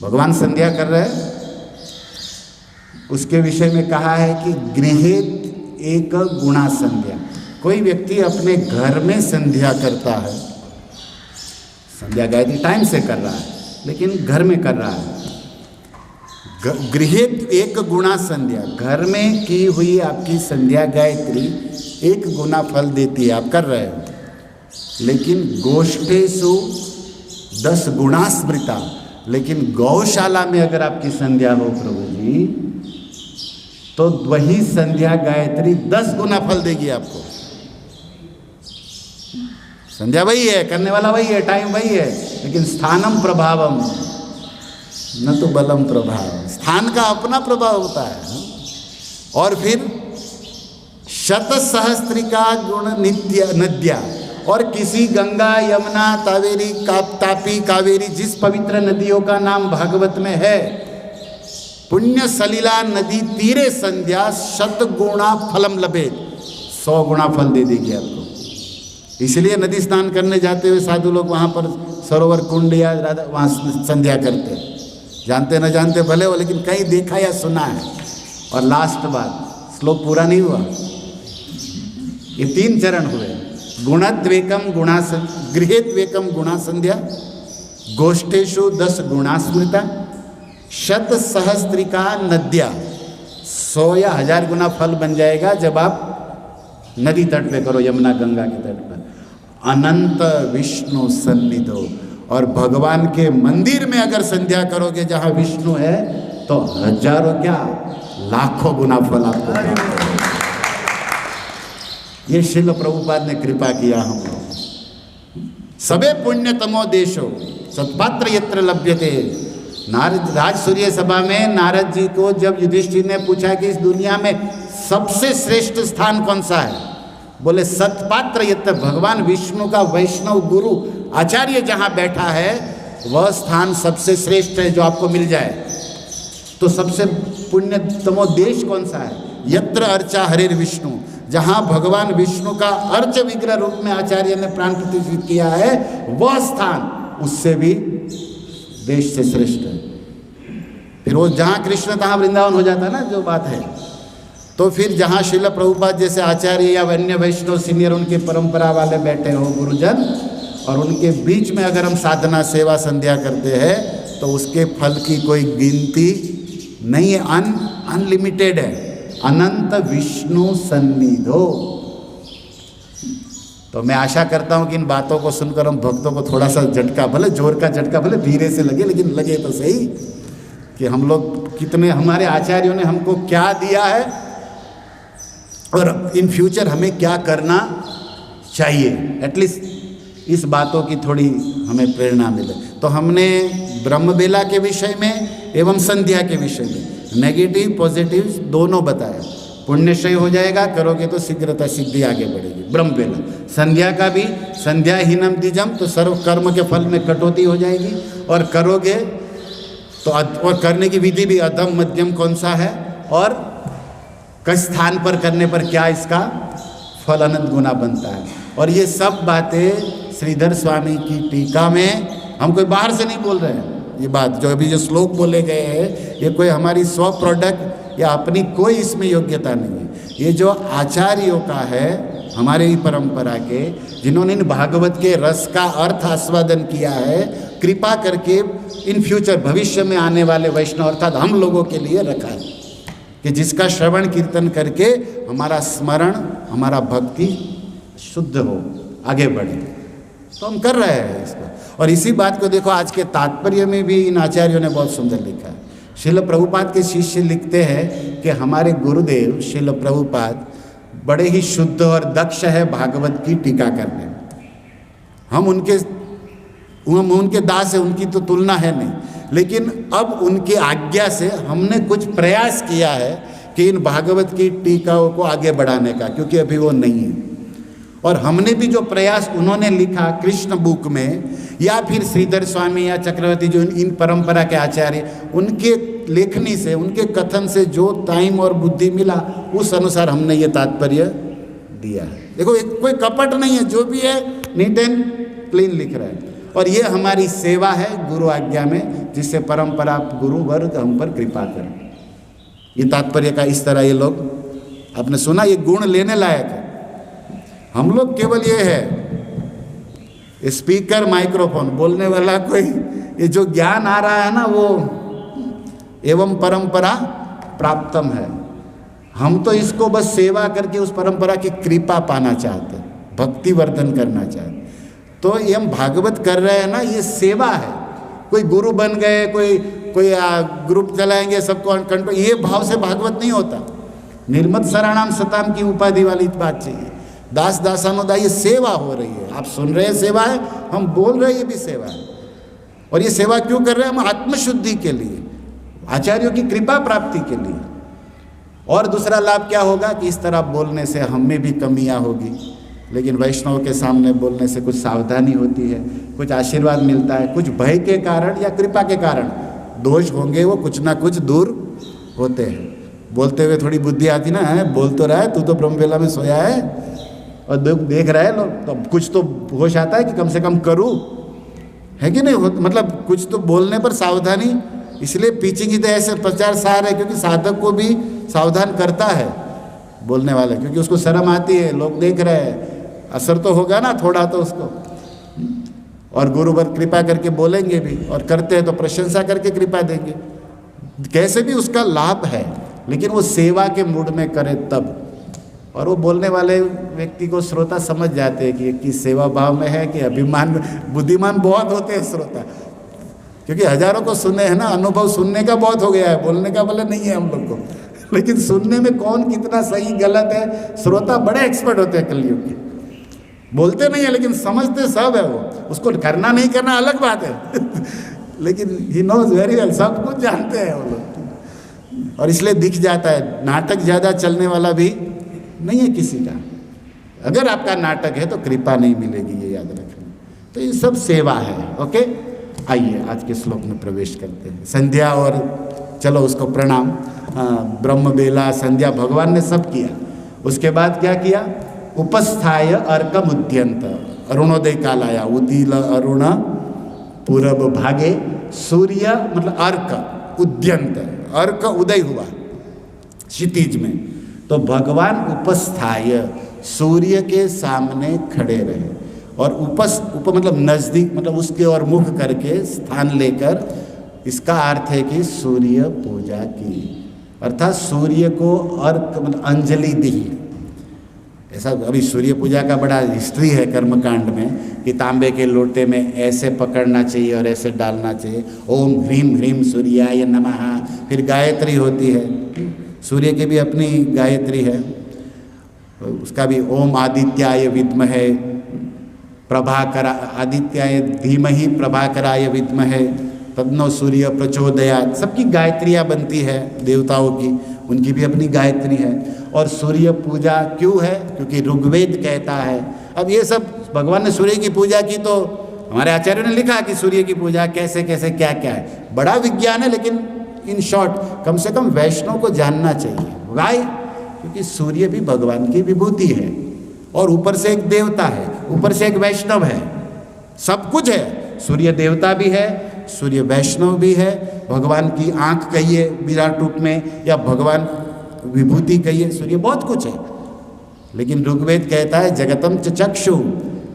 भगवान संध्या कर रहे हैं, उसके विषय में कहा है कि गृहेत एक गुणा संध्या। कोई व्यक्ति अपने घर में संध्या करता है, संध्या गायत्री टाइम से कर रहा है, लेकिन घर में कर रहा है, गृहेत एक गुणा संध्या, घर में की हुई आपकी संध्या गायत्री 1 गुना फल देती है, आप कर रहे हो। लेकिन गोष्ठेषु 10 गुणा स्मृता, लेकिन गौशाला में अगर आपकी संध्या हो प्रभु जी, तो वही संध्या गायत्री 10 गुना फल देगी आपको। संध्या वही है, करने वाला वही है, टाइम वही है, लेकिन स्थानम प्रभावम न तो बलम प्रभाव, स्थान का अपना प्रभाव होता है। और फिर शत सहस्त्रिका गुण नित्य नद्या, और किसी गंगा यमुना तावेरी तापी कावेरी, जिस पवित्र नदियों का नाम भागवत में है, पुण्य सलिला नदी तीरे संध्या 100 गुणा फलम लभेत, 100 गुणा फल दे देगी आपको। इसलिए नदी स्नान करने जाते हुए साधु लोग वहाँ पर सरोवर कुंड या वहाँ संध्या करते हैं, जानते न जानते भले हो, लेकिन कहीं देखा या सुना है। और लास्ट बात, श्लोक पूरा नहीं हुआ, ये 3 चरण हुए। गुणद्वेकम गुणा, गृहेद्वेकम गुणा संध्या, गोष्ठेषु 10 गुणा स्मृता, 100 सहस्त्रिका नद्या, 100 या 1000 गुना फल बन जाएगा जब आप नदी तट पे करो, यमुना गंगा के तट पर। अनंत विष्णु सन्निधो, और भगवान के मंदिर में अगर संध्या करोगे जहाँ विष्णु है, तो हजारों क्या लाखों गुना फल आपको प्राप्त होगा। ये श्रील प्रभुपाद ने कृपा किया हम लोग। सबे पुण्यतमो देशो सत्पात्र यत्र लभ्यते। नारद राज सूर्य सभा में नारद जी को जब युधिष्ठिर ने पूछा कि इस दुनिया में सबसे श्रेष्ठ स्थान कौन सा है, बोले सत्पात्र यत्र, भगवान विष्णु का वैष्णव गुरु आचार्य जहाँ बैठा है वह स्थान सबसे श्रेष्ठ है जो आपको मिल जाए। तो सबसे पुण्यतमो देश कौन सा है? यत्र अर्चा हरिर विष्णु, जहाँ भगवान विष्णु का अर्च विग्रह रूप में आचार्य ने प्राण प्रतिष्ठित किया है, वह स्थान उससे भी देश से श्रेष्ठ है। फिर वो जहाँ कृष्ण तहाँ वृंदावन हो जाता है ना, जो बात है। तो फिर जहाँ श्रील प्रभुपाद जैसे आचार्य या अन्य वैष्णव सीनियर उनके परंपरा वाले बैठे हो गुरुजन, और उनके बीच में अगर हम साधना सेवा संध्या करते हैं तो उसके फल की कोई गिनती नहीं है, अनलिमिटेड है। अनंत विष्णु सन्निधो। तो मैं आशा करता हूँ कि इन बातों को सुनकर हम भक्तों को थोड़ा सा झटका, भले जोर का झटका, भले धीरे से लगे, लेकिन लगे तो सही कि हम लोग कितने, हमारे आचार्यों ने हमको क्या दिया है और इन फ्यूचर हमें क्या करना चाहिए। एटलीस्ट इस बातों की थोड़ी हमें प्रेरणा मिले। तो हमने ब्रह्मबेला के विषय में एवं संध्या के विषय में नेगेटिव पॉजिटिव दोनों बताया। पुण्यक्षय हो जाएगा, करोगे तो शीघ्रता सिद्धि आगे बढ़ेगी। ब्रह्मबेला संध्या का भी, संध्याहीनम द्विजम, तो सर्व कर्म के फल में कटौती हो जाएगी, और करोगे तो और करने की विधि भी अधम मध्यम कौन सा है, और किस स्थान पर करने पर क्या इसका फल अनंत गुना बनता है। और ये सब बातें श्रीधर स्वामी की टीका में, हम कोई बाहर से नहीं बोल रहे हैं। ये बात जो अभी जो श्लोक बोले गए हैं, ये कोई हमारी स्व प्रोडक्ट या अपनी कोई इसमें योग्यता नहीं है। ये जो आचार्यों का है, हमारे ही परंपरा के, जिन्होंने इन भागवत के रस का अर्थ आस्वादन किया है, कृपा करके इन फ्यूचर भविष्य में आने वाले वैष्णव अर्थात हम लोगों के लिए रखा है कि जिसका श्रवण कीर्तन करके हमारा स्मरण, हमारा भक्ति शुद्ध हो, आगे बढ़े। तो हम कर रहे हैं इसको। और इसी बात को देखो आज के तात्पर्य में भी इन आचार्यों ने बहुत सुंदर लिखा है। श्रील प्रभुपाद के शिष्य लिखते हैं कि हमारे गुरुदेव श्रील प्रभुपाद बड़े ही शुद्ध और दक्ष है भागवत की टीका करने में। हम उनके दास है, उनकी तो तुलना है नहीं, लेकिन अब उनकी आज्ञा से हमने कुछ प्रयास किया है कि इन भागवत की टीकाओं को आगे बढ़ाने का, क्योंकि अभी वो नहीं है। और हमने भी जो प्रयास उन्होंने लिखा कृष्ण बुक में, या फिर श्रीधर स्वामी या चक्रवर्ती जो इन परंपरा के आचार्य, उनके लेखनी से, उनके कथन से जो टाइम और बुद्धि मिला, उस अनुसार हमने ये तात्पर्य दिया है। देखो कोई कपट नहीं है, जो भी है नीट एंड क्लीन लिख रहा है। और ये हमारी सेवा है गुरु आज्ञा में, जिससे परंपरा गुरु वर्ग हम पर कृपा करें। ये तात्पर्य का इस तरह ये लोग, आपने सुना, ये गुण लेने लायक है। हम लोग केवल ये है स्पीकर, माइक्रोफोन, बोलने वाला कोई, ये जो ज्ञान आ रहा है ना वो एवं परंपरा प्राप्तम है। हम तो इसको बस सेवा करके उस परंपरा की कृपा पाना चाहते हैं, भक्ति वर्धन करना चाहते हैं। तो ये हम भागवत कर रहे हैं ना, ये सेवा है। कोई गुरु बन गए, कोई ग्रुप चलाएंगे, सबको कंट्रोल, ये भाव से भागवत नहीं होता। निर्मत शरणाम सताम की उपाधि वाली बात चाहिए। दास दासानुदाय, ये सेवा हो रही है। आप सुन रहे हैं सेवा है, हम बोल रहे हैं ये भी सेवा है। और ये सेवा क्यों कर रहे हैं? हम आत्मशुद्धि के लिए, आचार्यों की कृपा प्राप्ति के लिए। और दूसरा लाभ क्या होगा कि इस तरह बोलने से हम में भी कमियां होगी, लेकिन वैष्णव के सामने बोलने से कुछ सावधानी होती है, कुछ आशीर्वाद मिलता है, कुछ भय के कारण या कृपा के कारण दोष होंगे, वो कुछ ना कुछ दूर होते हैं। बोलते हुए थोड़ी बुद्धि आती ना है, बोल तो रहा है, तू तो ब्रह्मवेला में सोया है और देख रहे हैं लोग, तो कुछ तो होश आता है कि कम से कम करूँ, है कि नहीं? मतलब कुछ तो बोलने पर सावधानी, इसलिए पीछे की तो ऐसे प्रचार सार है, क्योंकि साधक को भी सावधान करता है बोलने वाला, क्योंकि उसको शर्म आती है, लोग देख रहे हैं, असर तो होगा ना थोड़ा तो उसको। और गुरुवर कृपा करके बोलेंगे भी, और करते हैं तो प्रशंसा करके कृपा देंगे, कैसे भी उसका लाभ है, लेकिन वो सेवा के मूड में करे तब। और वो बोलने वाले व्यक्ति को श्रोता समझ जाते हैं कि किस सेवा भाव में है कि अभिमान में। बुद्धिमान बहुत होते हैं श्रोता, क्योंकि हजारों को सुने हैं ना, अनुभव सुनने का बहुत हो गया है, बोलने का भले नहीं है हम लोग को, लेकिन सुनने में कौन कितना सही गलत है, श्रोता बड़े एक्सपर्ट होते हैं कलयुग के। बोलते नहीं है लेकिन समझते सब है वो, उसको करना नहीं करना अलग बात है लेकिन ही नोज वेरी वेल, सब कुछ जानते हैं वो लोग। और इसलिए दिख जाता है, नाटक ज़्यादा चलने वाला भी नहीं है किसी का। अगर आपका नाटक है तो कृपा नहीं मिलेगी, ये याद रखना। तो ये सब सेवा है। ओके, आइए आज के श्लोक में प्रवेश करते हैं। संध्या और चलो उसको प्रणाम, ब्रह्म बेला संध्या भगवान ने सब किया। उसके बाद क्या किया? उपस्थाय अर्कम उद्यंत, अरुणोदय काल आया, उदील अरुण पूरब भागे, सूर्य मतलब अर्क, उद्यंत अर्क उदय हुआ क्षितिज में, तो भगवान उपस्थाय सूर्य के सामने खड़े रहे। और उप मतलब नज़दीक, मतलब उसके और मुख करके स्थान लेकर, इसका अर्थ है कि सूर्य पूजा की, अर्थात सूर्य को अर्क मतलब अंजलि दी। ऐसा अभी सूर्य पूजा का बड़ा हिस्ट्री है कर्मकांड में कि तांबे के लोटे में ऐसे पकड़ना चाहिए और ऐसे डालना चाहिए। ओम ह्रीम ह्रीम सूर्याय नमः। फिर गायत्री होती है, सूर्य की भी अपनी गायत्री है, उसका भी ओम आदित्याय विद्महे प्रभाकर, आदित्याय धीमहि प्रभाकराय विद्महे तन्नो सूर्य प्रचोदयात्। सबकी गायत्रियाँ बनती है देवताओं की, उनकी भी अपनी गायत्री है। और सूर्य पूजा क्यों है? क्योंकि ऋग्वेद कहता है। अब ये सब भगवान ने सूर्य की पूजा की, तो हमारे आचार्यों ने लिखा कि सूर्य की पूजा कैसे कैसे क्या क्या है, बड़ा विज्ञान है, लेकिन इन शॉर्ट कम से कम वैष्णव को जानना चाहिए। वाई? क्योंकि सूर्य भी भगवान की विभूति है, और ऊपर से एक देवता है, ऊपर से एक वैष्णव है, सब कुछ है। सूर्य देवता भी है, सूर्य वैष्णव भी है, भगवान की आंख कहिए विराट रूप में, या भगवान विभूति कहिए, सूर्य बहुत कुछ है। लेकिन ऋग्वेद कहता है जगतम च चक्षु,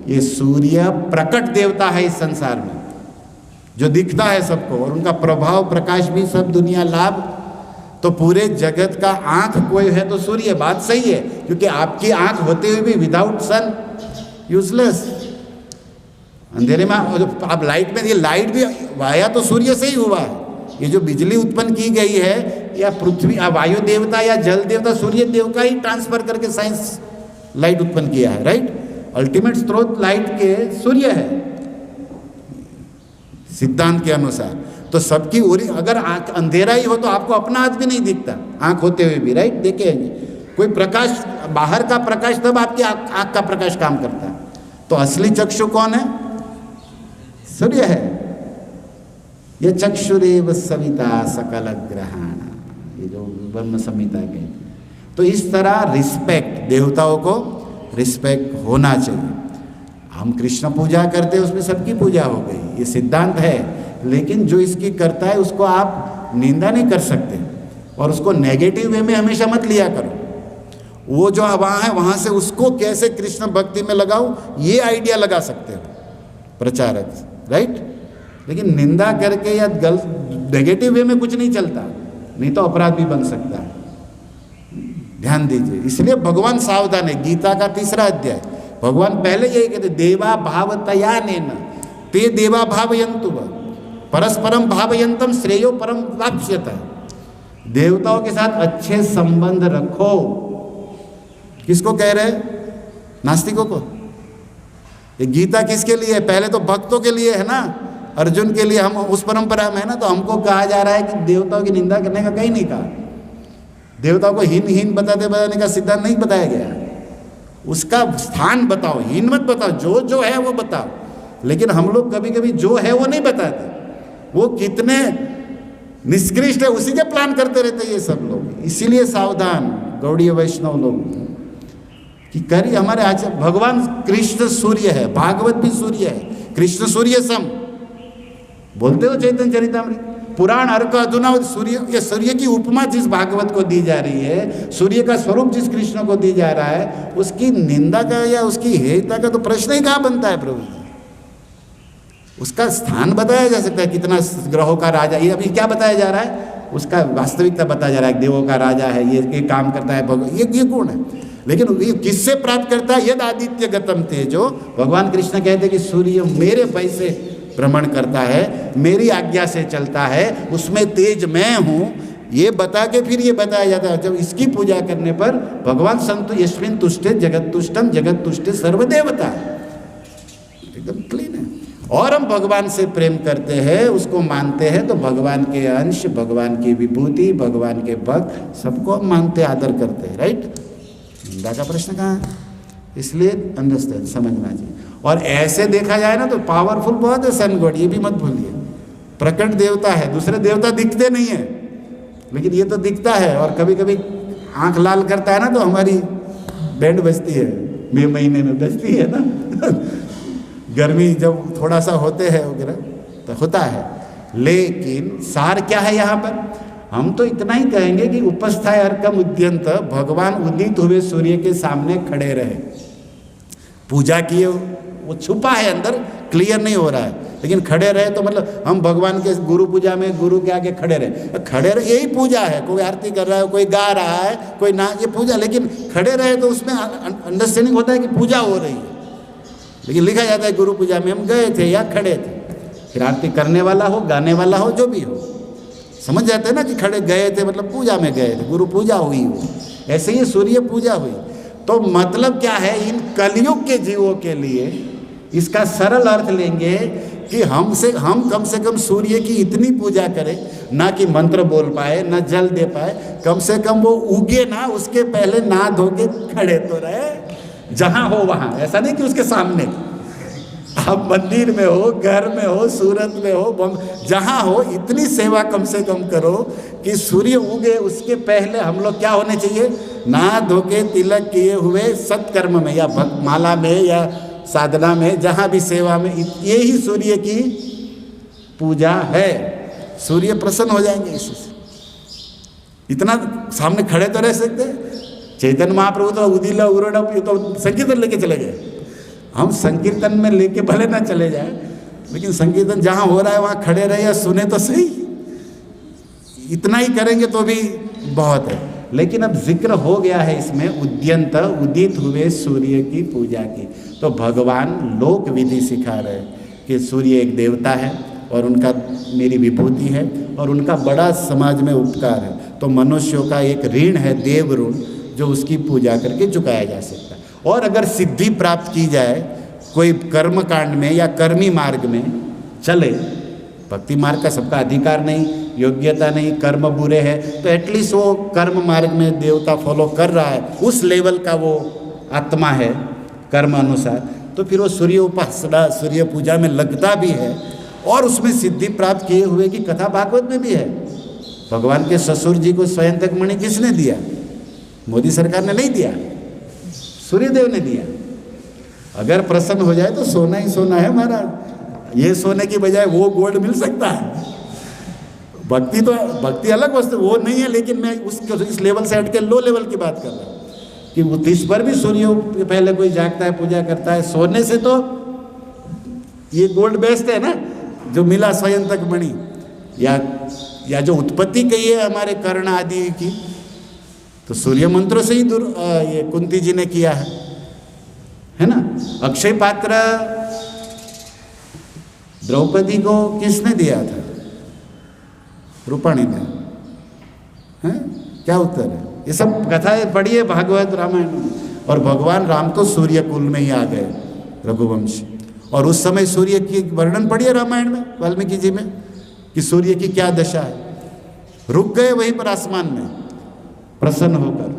ये सूर्य प्रकट देवता है इस संसार में, जो दिखता है सबको, और उनका प्रभाव प्रकाश भी सब दुनिया लाभ। तो पूरे जगत का आंख कोई है तो सूर्य, बात सही है, क्योंकि आपकी आंख होते हुए भी विदाउट सन यूजलेस, अंधेरे में आप लाइट में, ये लाइट भी वाया तो सूर्य से ही हुआ है। ये जो बिजली उत्पन्न की गई है या पृथ्वी वायु देवता या जल देवता सूर्य देव का ही ट्रांसफर करके साइंस लाइट उत्पन्न किया है, राइट। अल्टीमेट स्रोत लाइट के सूर्य है सिद्धांत के अनुसार। तो सबकी ओरी अगर आंख अंधेरा ही हो तो आपको अपना हाथ भी नहीं दिखता, आंख होते हुए भी, राइट। देखे कोई प्रकाश, बाहर का प्रकाश, तब आपकी आंख का प्रकाश काम करता है। तो असली चक्षु कौन है? सूर्य है। ये चक्षुरेव सविता सकल ग्रहण, ये जो ब्रह्म संहिता के। तो इस तरह रिस्पेक्ट, देवताओं को रिस्पेक्ट होना चाहिए। हम कृष्ण पूजा करते हैं, उसमें सबकी पूजा हो गई, ये सिद्धांत है। लेकिन जो इसकी करता है उसको आप निंदा नहीं कर सकते, और उसको नेगेटिव वे में हमेशा मत लिया करो। वो जो वहाँ है वहाँ से उसको कैसे कृष्ण भक्ति में लगाओ, ये आइडिया लगा सकते हो प्रचारक, राइट। लेकिन निंदा करके या गलत नेगेटिव वे में कुछ नहीं चलता, नहीं तो अपराध भी बन सकता है। ध्यान दीजिए, इसलिए भगवान सावधान है। गीता का 3रा अध्याय, भगवान पहले यही कहते, देवा भावतया नेन ते देवा भावयन्तु परस्परम भावयन्तम श्रेयो परम वाप्स्यत। देवताओं के साथ अच्छे संबंध रखो। किसको कह रहे? नास्तिकों को। ये गीता किसके लिए है? पहले तो भक्तों के लिए है ना, अर्जुन के लिए। हम उस परंपरा में है ना, तो हमको कहा जा रहा है कि देवताओं की निंदा करने का कहीं नहीं कहा। देवताओं को हीन बताने का सिद्धांत नहीं बताया गया। उसका स्थान बताओ, हीन मत बताओ, जो है वो बताओ। लेकिन हम लोग कभी कभी जो है वो नहीं बताते, वो कितने निष्कृष्ट है उसी के प्लान करते रहते ये सब लोग। इसीलिए सावधान गौड़ीय वैष्णव लोग कि करिए। हमारे आज भगवान कृष्ण सूर्य है, भागवत भी सूर्य है, कृष्ण सूर्य सम बोलते हो चैतन्य चरितामृत। पुराण अर्क अधुना सूर्य, ये सूर्य की उपमा जिस भागवत को दी जा रही है, सूर्य का स्वरूप जिस कृष्ण को दी जा रहा है, उसकी निंदा का या उसकी हेयता का तो प्रश्न ही कहाँ बनता है प्रभु जी। उसका स्थान बताया जा सकता है, कितना ग्रहों का राजा, ये अभी क्या बताया जा रहा है, उसका वास्तविकता बताया जा रहा है। देवों का राजा है, ये काम करता है, ये गुण है। लेकिन ये किससे प्राप्त करता है? यद आदित्य गतम तेजो। भगवान कृष्ण कहते हैं कि सूर्य मेरे भय से भ्रमण करता है, मेरी आज्ञा से चलता है, उसमें तेज मैं हूँ। ये बता के फिर ये बताया जाता है, जब इसकी पूजा करने पर भगवान संतु यस्मिन् तुष्टे जगत तुष्टम जगत तुष्टे सर्वदेवता, एकदम क्लीन है। और हम भगवान से प्रेम करते हैं, उसको मानते हैं, तो भगवान के अंश, भगवान की विभूति, भगवान के भक्त, सबको हम मानते, आदर करते हैं, राइट। निंदा का प्रश्न कहाँ है? इसलिए अंडरस्टैंड, समझना चाहिए। और ऐसे देखा जाए ना तो पावरफुल बहुत है सन गॉड, ये भी मत भूलिए। प्रकट देवता है, दूसरे देवता दिखते नहीं है, लेकिन ये तो दिखता है। और कभी कभी आंख लाल करता है ना, तो हमारी बैंड बजती है, मई महीने में बजती है ना गर्मी जब थोड़ा सा होते हैं वगैरह तो होता है। लेकिन सार क्या है यहाँ पर? हम तो इतना ही कहेंगे कि उपस्थाय अर्कम उद्यंत, भगवान उदित हुए सूर्य के सामने खड़े रहे, पूजा किए, वो छुपा है अंदर, क्लियर नहीं हो रहा है, लेकिन खड़े रहे। तो मतलब हम भगवान के गुरु पूजा में गुरु के आगे खड़े रहे, यही पूजा है। कोई आरती कर रहा है, कोई गा रहा है, कोई ना, ये पूजा। लेकिन खड़े रहे तो उसमें अंडरस्टैंडिंग होता है कि पूजा हो रही है। लेकिन लिखा जाता है गुरु पूजा में हम गए थे या खड़े थे। फिर आरती करने वाला हो, गाने वाला हो, जो भी हो, समझ जाते हैं ना कि खड़े गए थे मतलब पूजा में गए थे, गुरु पूजा हुई हो। ऐसे ही सूर्य पूजा हुई। तो मतलब क्या है, इन कलयुग के जीवों के लिए इसका सरल अर्थ लेंगे कि हम कम से कम सूर्य की इतनी पूजा करें, ना कि मंत्र बोल पाए, ना जल दे पाए, कम से कम वो उगे ना, उसके पहले नहा धो के खड़े तो रहे, जहाँ हो वहाँ। ऐसा नहीं कि उसके सामने, आप मंदिर में हो, घर में हो, सूरत में हो, जहाँ हो, इतनी सेवा कम से कम करो कि सूर्य उगे उसके पहले हम लोग क्या होने चाहिए, नहा धो के तिलक किए हुए सत्कर्म में या माला में या साधना में, जहाँ भी सेवा में, ये ही सूर्य की पूजा है। सूर्य प्रसन्न हो जाएंगे इससे। इतना सामने खड़े तो रह सकते, चैतन्य महाप्रभु तो उदिला उरोड़ा तो संकीर्तन लेके चले गए। हम संकीर्तन में लेके भले ना चले जाए, लेकिन संकीर्तन जहाँ हो रहा है वहाँ खड़े रहे या सुने तो सही, इतना ही करेंगे तो भी बहुत है। लेकिन अब जिक्र हो गया है इसमें उद्यंत उदित हुए सूर्य की पूजा की, तो भगवान लोक विधि सिखा रहे हैं कि सूर्य एक देवता है और उनका मेरी विभूति है और उनका बड़ा समाज में उपकार है, तो मनुष्यों का एक ऋण है देव ऋण, जो उसकी पूजा करके चुकाया जा सकता है। और अगर सिद्धि प्राप्त की जाए कोई कर्म कांड में या कर्मी मार्ग में चले, भक्ति मार्ग का सबका अधिकार नहीं, योग्यता नहीं, कर्म बुरे हैं, तो एटलीस्ट वो कर्म मार्ग में देवता फॉलो कर रहा है, उस लेवल का वो आत्मा है कर्म अनुसार, तो फिर वो सूर्य उपासना सूर्य पूजा में लगता भी है और उसमें सिद्धि प्राप्त किए हुए की कथा भागवत में भी है। भगवान के ससुर जी को स्वयंतक मणि किसने दिया? मोदी सरकार ने नहीं दिया, सूर्यदेव ने दिया। अगर प्रसन्न हो जाए तो सोना ही सोना है महाराज, ये सोने की बजाय वो गोल्ड मिल सकता है। भक्ति तो भक्ति अलग वस्तु वो नहीं है, लेकिन मैं इस लेवल से हट के लो लेवल की बात कर रहा हूँ कि इस पर भी सूर्य पहले कोई जागता है, पूजा करता है। सोने से तो ये गोल्ड बेस्ट है ना, जो मिला स्वयंतक मणि, या जो उत्पत्ति कही है हमारे कर्ण आदि की, तो सूर्य मंत्रों से ही ये कुंती जी ने किया है ना। अक्षय पात्र द्रौपदी को किसने दिया था? रूपाणी ने, हैं? क्या उत्तर है? ये सब कथाएं पढ़िए भागवत रामायण में। और भगवान राम तो सूर्य कुल में ही आ गए, रघुवंशी, और उस समय सूर्य की वर्णन पढ़िए रामायण में वाल्मीकि जी में कि सूर्य की क्या दशा है। रुक गए वहीं पर आसमान में प्रसन्न होकर।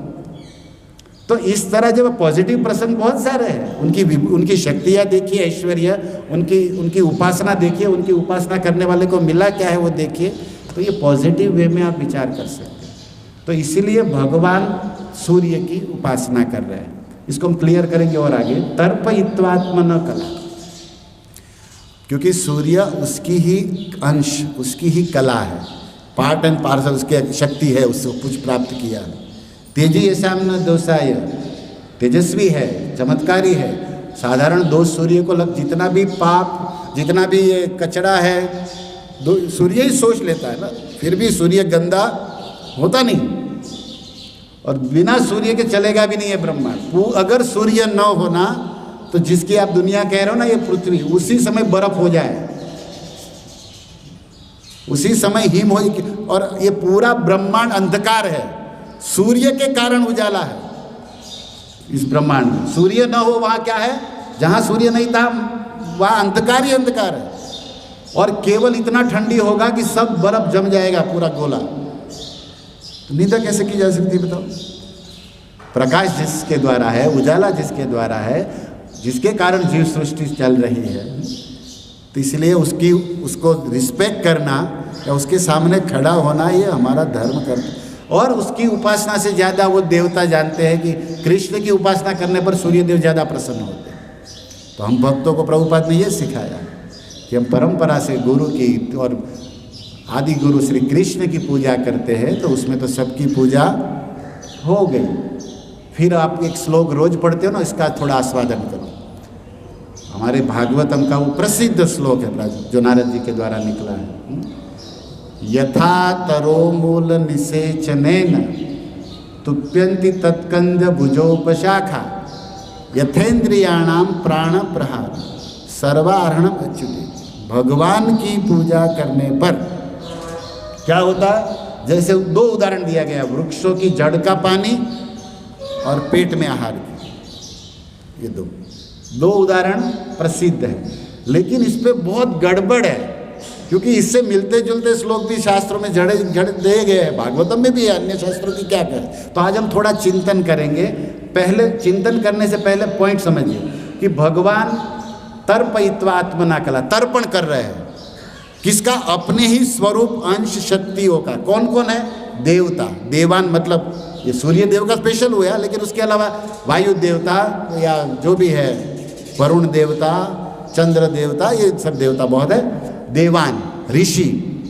तो इस तरह जब पॉजिटिव प्रसंग बहुत सारे हैं, उनकी शक्तियाँ देखिए, ऐश्वर्य, उनकी उपासना देखिए, उनकी उपासना करने वाले को मिला क्या है वो देखिए, तो ये पॉजिटिव वे में आप विचार कर सकते हैं। तो इसीलिए भगवान सूर्य की उपासना कर रहे हैं। इसको हम क्लियर करेंगे और आगे। तर्पयित्वात्मन कला, क्योंकि सूर्य उसकी ही अंश, उसकी ही कला है, पार्ट एंड पार्सल उसकी शक्ति है, उससे कुछ प्राप्त किया है। तेजी यशाम्न दोषाय, तेजस्वी है, चमत्कारी है। साधारण दोष सूर्य को लग, जितना भी पाप, जितना भी ये कचरा है, सूर्य ही सोच लेता है ना, फिर भी सूर्य गंदा होता नहीं, और बिना सूर्य के चलेगा भी नहीं है ब्रह्मांड। अगर सूर्य न होना तो जिसकी आप दुनिया कह रहे हो ना, ये पृथ्वी, उसी समय बर्फ हो जाए, उसी समय हिम हो, और ये पूरा ब्रह्मांड अंधकार है, सूर्य के कारण उजाला है इस ब्रह्मांड में। सूर्य न हो वहाँ क्या है? जहाँ सूर्य नहीं था वहाँ अंधकार ही अंधकार है, और केवल इतना ठंडी होगा कि सब बर्फ जम जाएगा पूरा गोला। तो निंदा कैसे की जा सकती है बताओ? प्रकाश जिसके द्वारा है, उजाला जिसके द्वारा है, जिसके कारण जीव सृष्टि चल रही है, तो इसलिए उसको रिस्पेक्ट करना या उसके सामने खड़ा होना, ये हमारा धर्म कर्तव्य। और उसकी उपासना से ज़्यादा वो देवता जानते हैं कि कृष्ण की उपासना करने पर सूर्यदेव ज़्यादा प्रसन्न होते हैं। तो हम भक्तों को प्रभुपाद ने ये सिखाया कि हम परंपरा से गुरु की और आदि गुरु श्री कृष्ण की पूजा करते हैं, तो उसमें तो सबकी पूजा हो गई। फिर आप एक श्लोक रोज पढ़ते हो ना, इसका थोड़ा आस्वादन करो। हमारे भागवतम का वो प्रसिद्ध श्लोक है जो नारद जी के द्वारा निकला है। यथा तरो मूल निषेचनेन तुप्यंति तत्कंद भुजोपशाखा यथेन्द्रियाणाम प्राण प्रहार सर्वाहरणम अच्युते। भगवान की पूजा करने पर क्या होता? जैसे दो उदाहरण दिया गया, वृक्षों की जड़ का पानी और पेट में आहार की, ये दो उदाहरण प्रसिद्ध है। लेकिन इस पे बहुत गड़बड़ है, क्योंकि इससे मिलते जुलते श्लोक भी शास्त्रों में जड़े दे गए हैं, भागवतम में भी है, अन्य शास्त्रों की क्या करें। तो आज हम थोड़ा चिंतन करेंगे। पहले चिंतन करने से पहले पॉइंट समझिए कि भगवान तर्पयित्वात्मना कला, तर्पण कर रहे हैं किसका? अपने ही स्वरूप अंश शक्तियों का। कौन कौन है? देवता, देवान, मतलब ये सूर्य देव का स्पेशल हुआ, लेकिन उसके अलावा वायु देवता या जो भी है, वरुण देवता, चंद्र देवता, ये सब देवता बहुत है। देवान, ऋषि,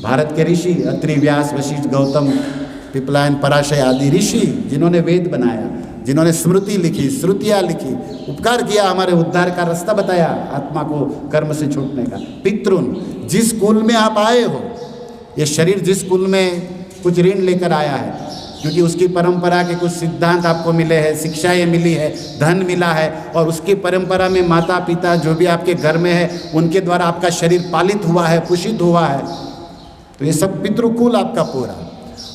भारत के ऋषि, अत्रि, व्यास, वशिष्ठ, गौतम, पिपलायन, पराशय आदि ऋषि जिन्होंने वेद बनाया, जिन्होंने स्मृति लिखी, श्रुतियाँ लिखी, उपकार किया, हमारे उद्धार का रास्ता बताया, आत्मा को कर्म से छूटने का। पितृन, जिस कुल में आप आए हो, ये शरीर जिस कुल में कुछ ऋण लेकर आया है, क्योंकि उसकी परंपरा के कुछ सिद्धांत आपको मिले हैं, शिक्षाएं मिली है, धन मिला है, और उसकी परंपरा में माता पिता जो भी आपके घर में है उनके द्वारा आपका शरीर पालित हुआ है, पोषित हुआ है, तो ये सब पितृकुल आपका पूरा।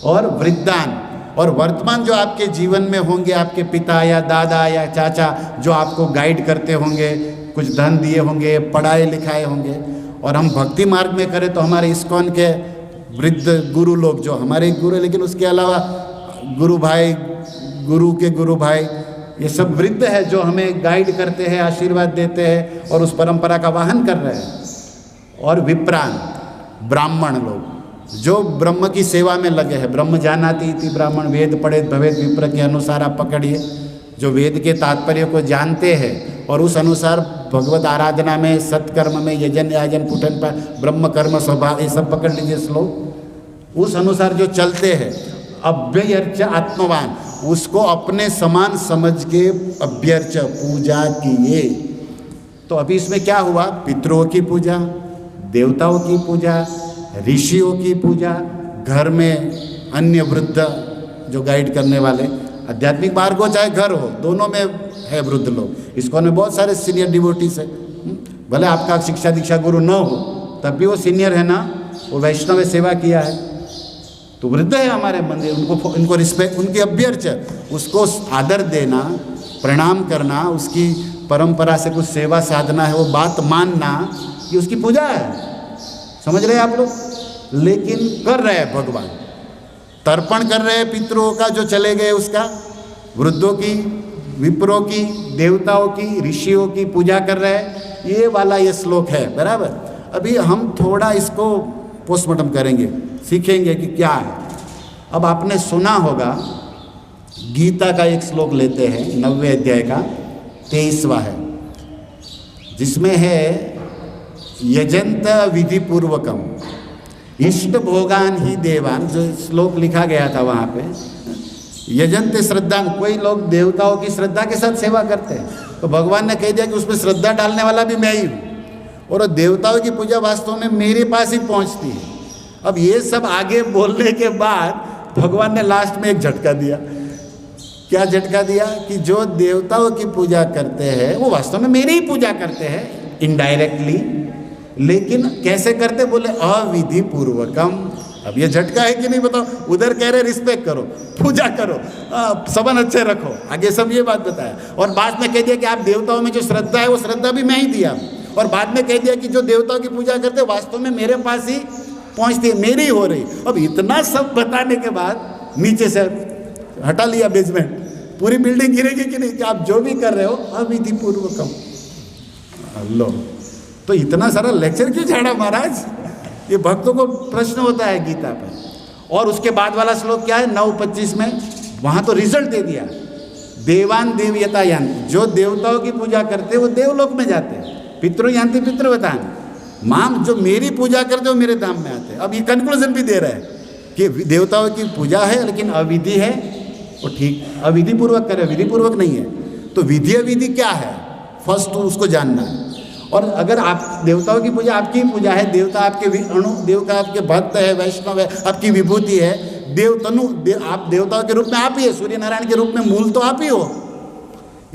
और वृद्धान, और वर्तमान जो आपके जीवन में होंगे, आपके पिता या दादा या चाचा जो आपको गाइड करते होंगे, कुछ धन दिए होंगे, पढ़ाए लिखाए होंगे। और हम भक्ति मार्ग में करें तो हमारे इस्कॉन के वृद्ध गुरु लोग जो हमारे गुरु, लेकिन उसके अलावा गुरु भाई, गुरु के गुरु भाई, ये सब वृद्ध है जो हमें गाइड करते हैं, आशीर्वाद देते हैं और उस परंपरा का वाहन कर रहे हैं। और विप्रान, ब्राह्मण लोग जो ब्रह्म की सेवा में लगे हैं, ब्रह्म जानाति इति ब्राह्मण, वेद पढ़ेत भवेत विप्र के अनुसार आप पकड़िए, जो वेद के तात्पर्य को जानते हैं और उस अनुसार भगवत आराधना में, सत्कर्म में, यजन याजन पुटन पर ब्रह्म कर्म स्वभाव, ये सब पकड़ लीजिए श्लोक, उस अनुसार जो चलते हैं। अभ्यर्च आत्मवान, उसको अपने समान समझ के अभ्यर्च पूजा किए। तो अभी इसमें क्या हुआ? पितरों की पूजा, देवताओं की पूजा, ऋषियों की पूजा, घर में अन्य वृद्ध जो गाइड करने वाले, आध्यात्मिक मार्ग हो चाहे घर हो, दोनों में है वृद्ध लोग। इसको में बहुत सारे सीनियर डिवोटीज है, भले आपका शिक्षा दीक्षा गुरु न हो तब भी वो सीनियर है ना, वो वैष्णव सेवा किया है, तो वृद्ध है हमारे मंदिर, उनको रिस्पेक्ट, उनकी अभ्यर्च, उसको आदर देना, प्रणाम करना, उसकी परंपरा से कुछ सेवा साधना है, वो बात मानना, ये उसकी पूजा है। समझ रहे हैं आप लोग? लेकिन कर रहे हैं भगवान, तर्पण कर रहे हैं पितरों का जो चले गए उसका, वृद्धों की, विप्रों की, देवताओं की, ऋषियों की पूजा कर रहे हैं। ये वाला ये श्लोक है, बराबर। अभी हम थोड़ा इसको पोस्टमार्टम करेंगे, सीखेंगे कि क्या है। अब आपने सुना होगा, गीता का एक श्लोक लेते हैं, 9वें अध्याय का 23वां है, जिसमें है यजंत विधि पूर्वकम इष्ट भोगान ही देवान, जो श्लोक लिखा गया था वहाँ पे, यजंत श्रद्धा, कोई लोग देवताओं की श्रद्धा के साथ सेवा करते हैं, तो भगवान ने कह दिया कि उसमें श्रद्धा डालने वाला भी मैं ही हूँ, और देवताओं की पूजा वास्तव में मेरे पास ही पहुँचती है। अब ये सब आगे बोलने के बाद भगवान ने लास्ट में एक झटका दिया। क्या झटका दिया? कि जो देवताओं की पूजा करते हैं वो वास्तव में मेरी ही पूजा करते हैं इनडायरेक्टली, लेकिन कैसे करते? बोले अविधि पूर्वकम। अब ये झटका है कि नहीं बताओ? उधर कह रहे रिस्पेक्ट करो, पूजा करो, संबंध अच्छे रखो, आगे सब ये बात बताया, और बाद में कह दिया कि आप देवताओं में जो श्रद्धा है वो श्रद्धा भी मैं ही दिया, और बाद में कह दिया कि जो देवताओं की पूजा करते वास्तव में मेरे पास ही पहुंचती है, मेरी हो रही। अब इतना सब बताने के बाद नीचे से हटा लिया बेसमेंट, पूरी बिल्डिंग गिरेगी कि नहीं, कि आप जो भी कर रहे हो अविधि पूर्वकम। लो, तो इतना सारा लेक्चर क्यों झाड़ा महाराज? ये भक्तों को प्रश्न होता है गीता पर। और उसके बाद वाला श्लोक क्या है? 9:25 में, वहां तो रिजल्ट दे दिया, देवान देवयता यान्ति, जो देवताओं की पूजा करते वो देवलोक में जाते हैं, पितरो यान्ति पितृवतान, माम जो मेरी पूजा करते हो मेरे धाम में आते हैं। अब ये कंक्लूजन भी दे रहा है कि देवताओं की पूजा है लेकिन अविधि है, वो ठीक अविधि पूर्वक करे, विधि पूर्वक नहीं है। तो विधि अविधि क्या है, फर्स्ट उसको जानना है। और अगर आप देवताओं की पूजा आपकी पूजा है, देवता आपके अणु, देवता आपके भक्त है, वैष्णव है, आपकी विभूति है, देवतनु आप देवताओं के रूप में आप ही है, सूर्य नारायण के रूप में मूल तो आप ही हो।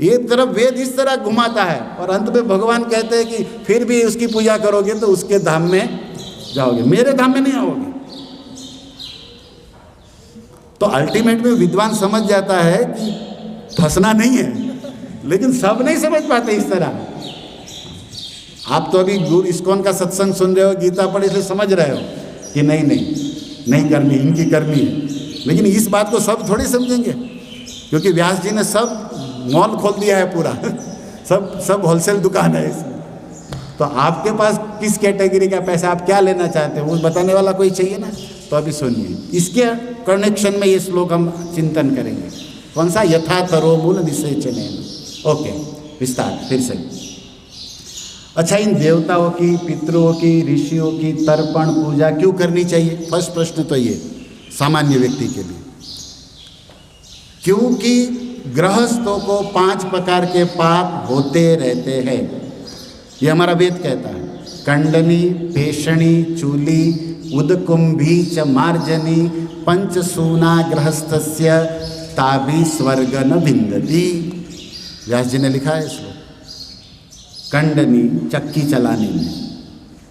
एक तरफ वेद इस तरह घुमाता है और अंत में भगवान कहते हैं कि फिर भी उसकी पूजा करोगे तो उसके धाम में जाओगे, मेरे धाम में नहीं आओगे। तो अल्टीमेट में विद्वान समझ जाता है कि फंसना नहीं है, लेकिन सब नहीं समझ पाते इस तरह। आप तो अभी गुरु इस्कॉन का सत्संग सुन रहे हो, गीता पढ़, इसलिए समझ रहे हो कि नहीं करनी, इनकी करनी है, लेकिन इस बात को सब थोड़ी समझेंगे, क्योंकि व्यास जी ने सब मॉल खोल दिया है पूरा सब होलसेल दुकान है इसमें। तो आपके पास किस कैटेगरी का पैसा, आप क्या लेना चाहते हो, वो बताने वाला कोई चाहिए ना। तो अभी सुनिए, इसके कनेक्शन में ये श्लोक हम चिंतन करेंगे। कौन सा? यथा तरो मूल निषेचनेन। ओके, विस्तार फिर से। अच्छा, इन देवताओं की, पितरों की, ऋषियों की तर्पण पूजा क्यों करनी चाहिए? फर्स्ट प्रश्न तो ये सामान्य व्यक्ति के लिए, क्योंकि गृहस्थों को 5 प्रकार के पाप होते रहते हैं, ये हमारा वेद कहता है। कंडनी, पेषणी, चूली, उदकुंभी च मार्जनी, पंचसूना गृहस्थस्य ताबी स्वर्ग न विंदति। व्यास जी ने लिखा है इसको। कंडनी चक्की चलाने में,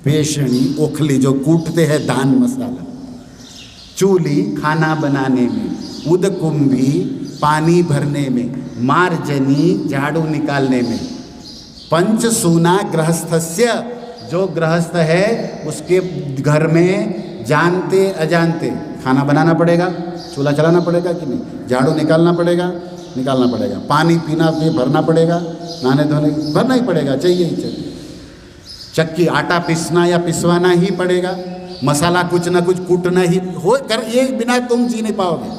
पेषणी ओखली जो कूटते हैं धान मसाला, चूली खाना बनाने में, उदकुंभी पानी भरने में, मार्जनी झाड़ू निकालने में, पंचसूना गृहस्थस्य जो गृहस्थ है उसके घर में जानते अजानते खाना बनाना पड़ेगा, चूल्हा चलाना पड़ेगा कि नहीं, झाड़ू निकालना पड़ेगा, पानी पीना भी भरना पड़ेगा, नहाने धोने भरना ही पड़ेगा, चाहिए ही चाहिए। चक्की आटा पीसना या पिसवाना ही पड़ेगा, मसाला कुछ ना कुछ कूटना ही हो कर, ये बिना तुम जी नहीं पाओगे।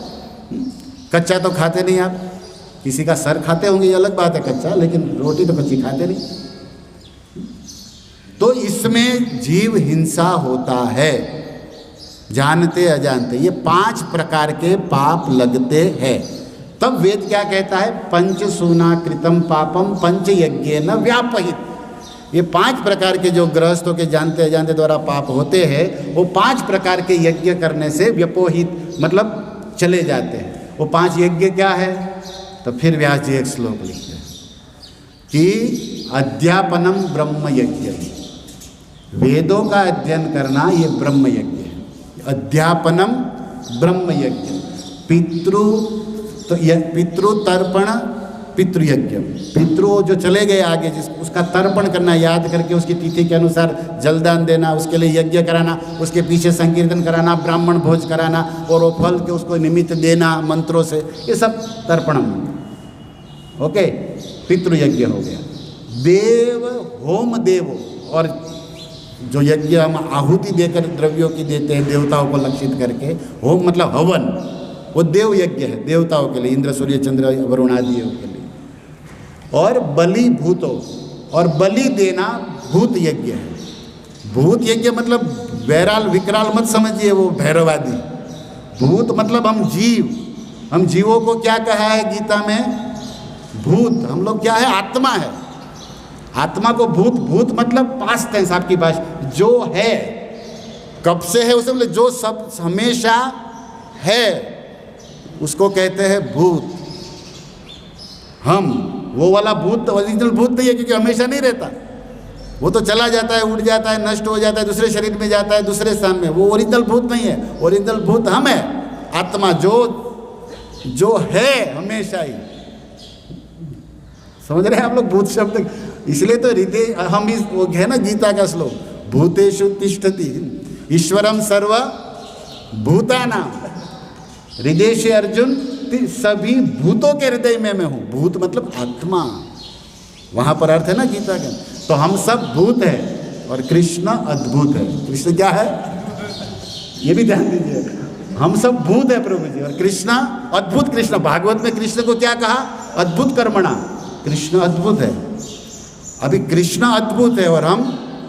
कच्चा तो खाते नहीं आप, किसी का सर खाते होंगे ये अलग बात है कच्चा, लेकिन रोटी तो कच्ची खाते नहीं। तो इसमें जीव हिंसा होता है, जानते अजानते। ये 5 प्रकार के पाप लगते हैं। तब वेद क्या कहता है, पंचसूना कृतम पापम पंच यज्ञेन व्यापहित। ये 5 प्रकार के जो गृहस्थों के जानते अजानते द्वारा पाप होते हैं, वो 5 प्रकार के यज्ञ करने से व्यपोहित मतलब चले जाते हैं। वो 5 यज्ञ क्या है? तो फिर व्यास जी एक श्लोक लिखते हैं कि अध्यापनम ब्रह्म यज्ञ, वेदों का अध्ययन करना ये ब्रह्म यज्ञ है। अध्यापनम ब्रह्म यज्ञ, पितृतर्पण पितृयज्ञ, पितृ जो चले गए आगे जिस उसका तर्पण करना, याद करके उसकी तिथि के अनुसार जलदान देना, उसके लिए यज्ञ कराना, उसके पीछे संकीर्तन कराना, ब्राह्मण भोज कराना और वो फल के उसको निमित्त देना मंत्रों से, ये सब तर्पणम। ओके, पितृयज्ञ हो गया। देव होम देवो, और जो यज्ञ हम आहुति देकर द्रव्यों की देते हैं देवताओं को लक्षित करके, होम मतलब हवन, वो देव यज्ञ है देवताओं के लिए, इंद्र सूर्य चंद्र वरुण आदि के लिए। और बलि भूतों, और बलि देना भूत यज्ञ है। भूत यज्ञ मतलब वैराल विकराल मत समझिए वो भैरवादी। भूत मतलब हम जीव, हम जीवों को क्या कहा है गीता में? भूत। हम लोग क्या है? आत्मा है। आत्मा को भूत, भूत मतलब पास्ट टेंस आपकी भाषा, जो है कब से है उसे बोले, जो सब हमेशा है उसको कहते हैं भूत। हम वो वाला भूत ओरिजिनल भूत नहीं है, क्योंकि हमेशा नहीं रहता, वो तो चला जाता है, उड़ जाता है, नष्ट हो जाता है, दूसरे शरीर में जाता है, दूसरे स्थान में। वो ओरिजिनल भूत नहीं है, ओरिजिनल भूत हम है, आत्मा जो है हमेशा ही। समझ रहे हैं आप लोग भूत शब्द? इसलिए तो हृदय हम इस वो है ना गीता का श्लोक, भूतेषु तिष्ठति ईश्वरम सर्व भूतानां हृदय से अर्जुन, सभी भूतों के हृदय में मैं हूँ। भूत मतलब आत्मा, वहाँ पर अर्थ है ना गीता का। तो हम सब भूत है और कृष्ण अद्भुत है। कृष्ण क्या है ये भी ध्यान दीजिए, हम सब भूत है प्रभु जी, और कृष्ण अद्भुत। कृष्ण भागवत में कृष्ण को क्या कहा? अद्भुत कर्मणा, कृष्ण अद्भुत है। अभी कृष्ण अद्भुत है और हम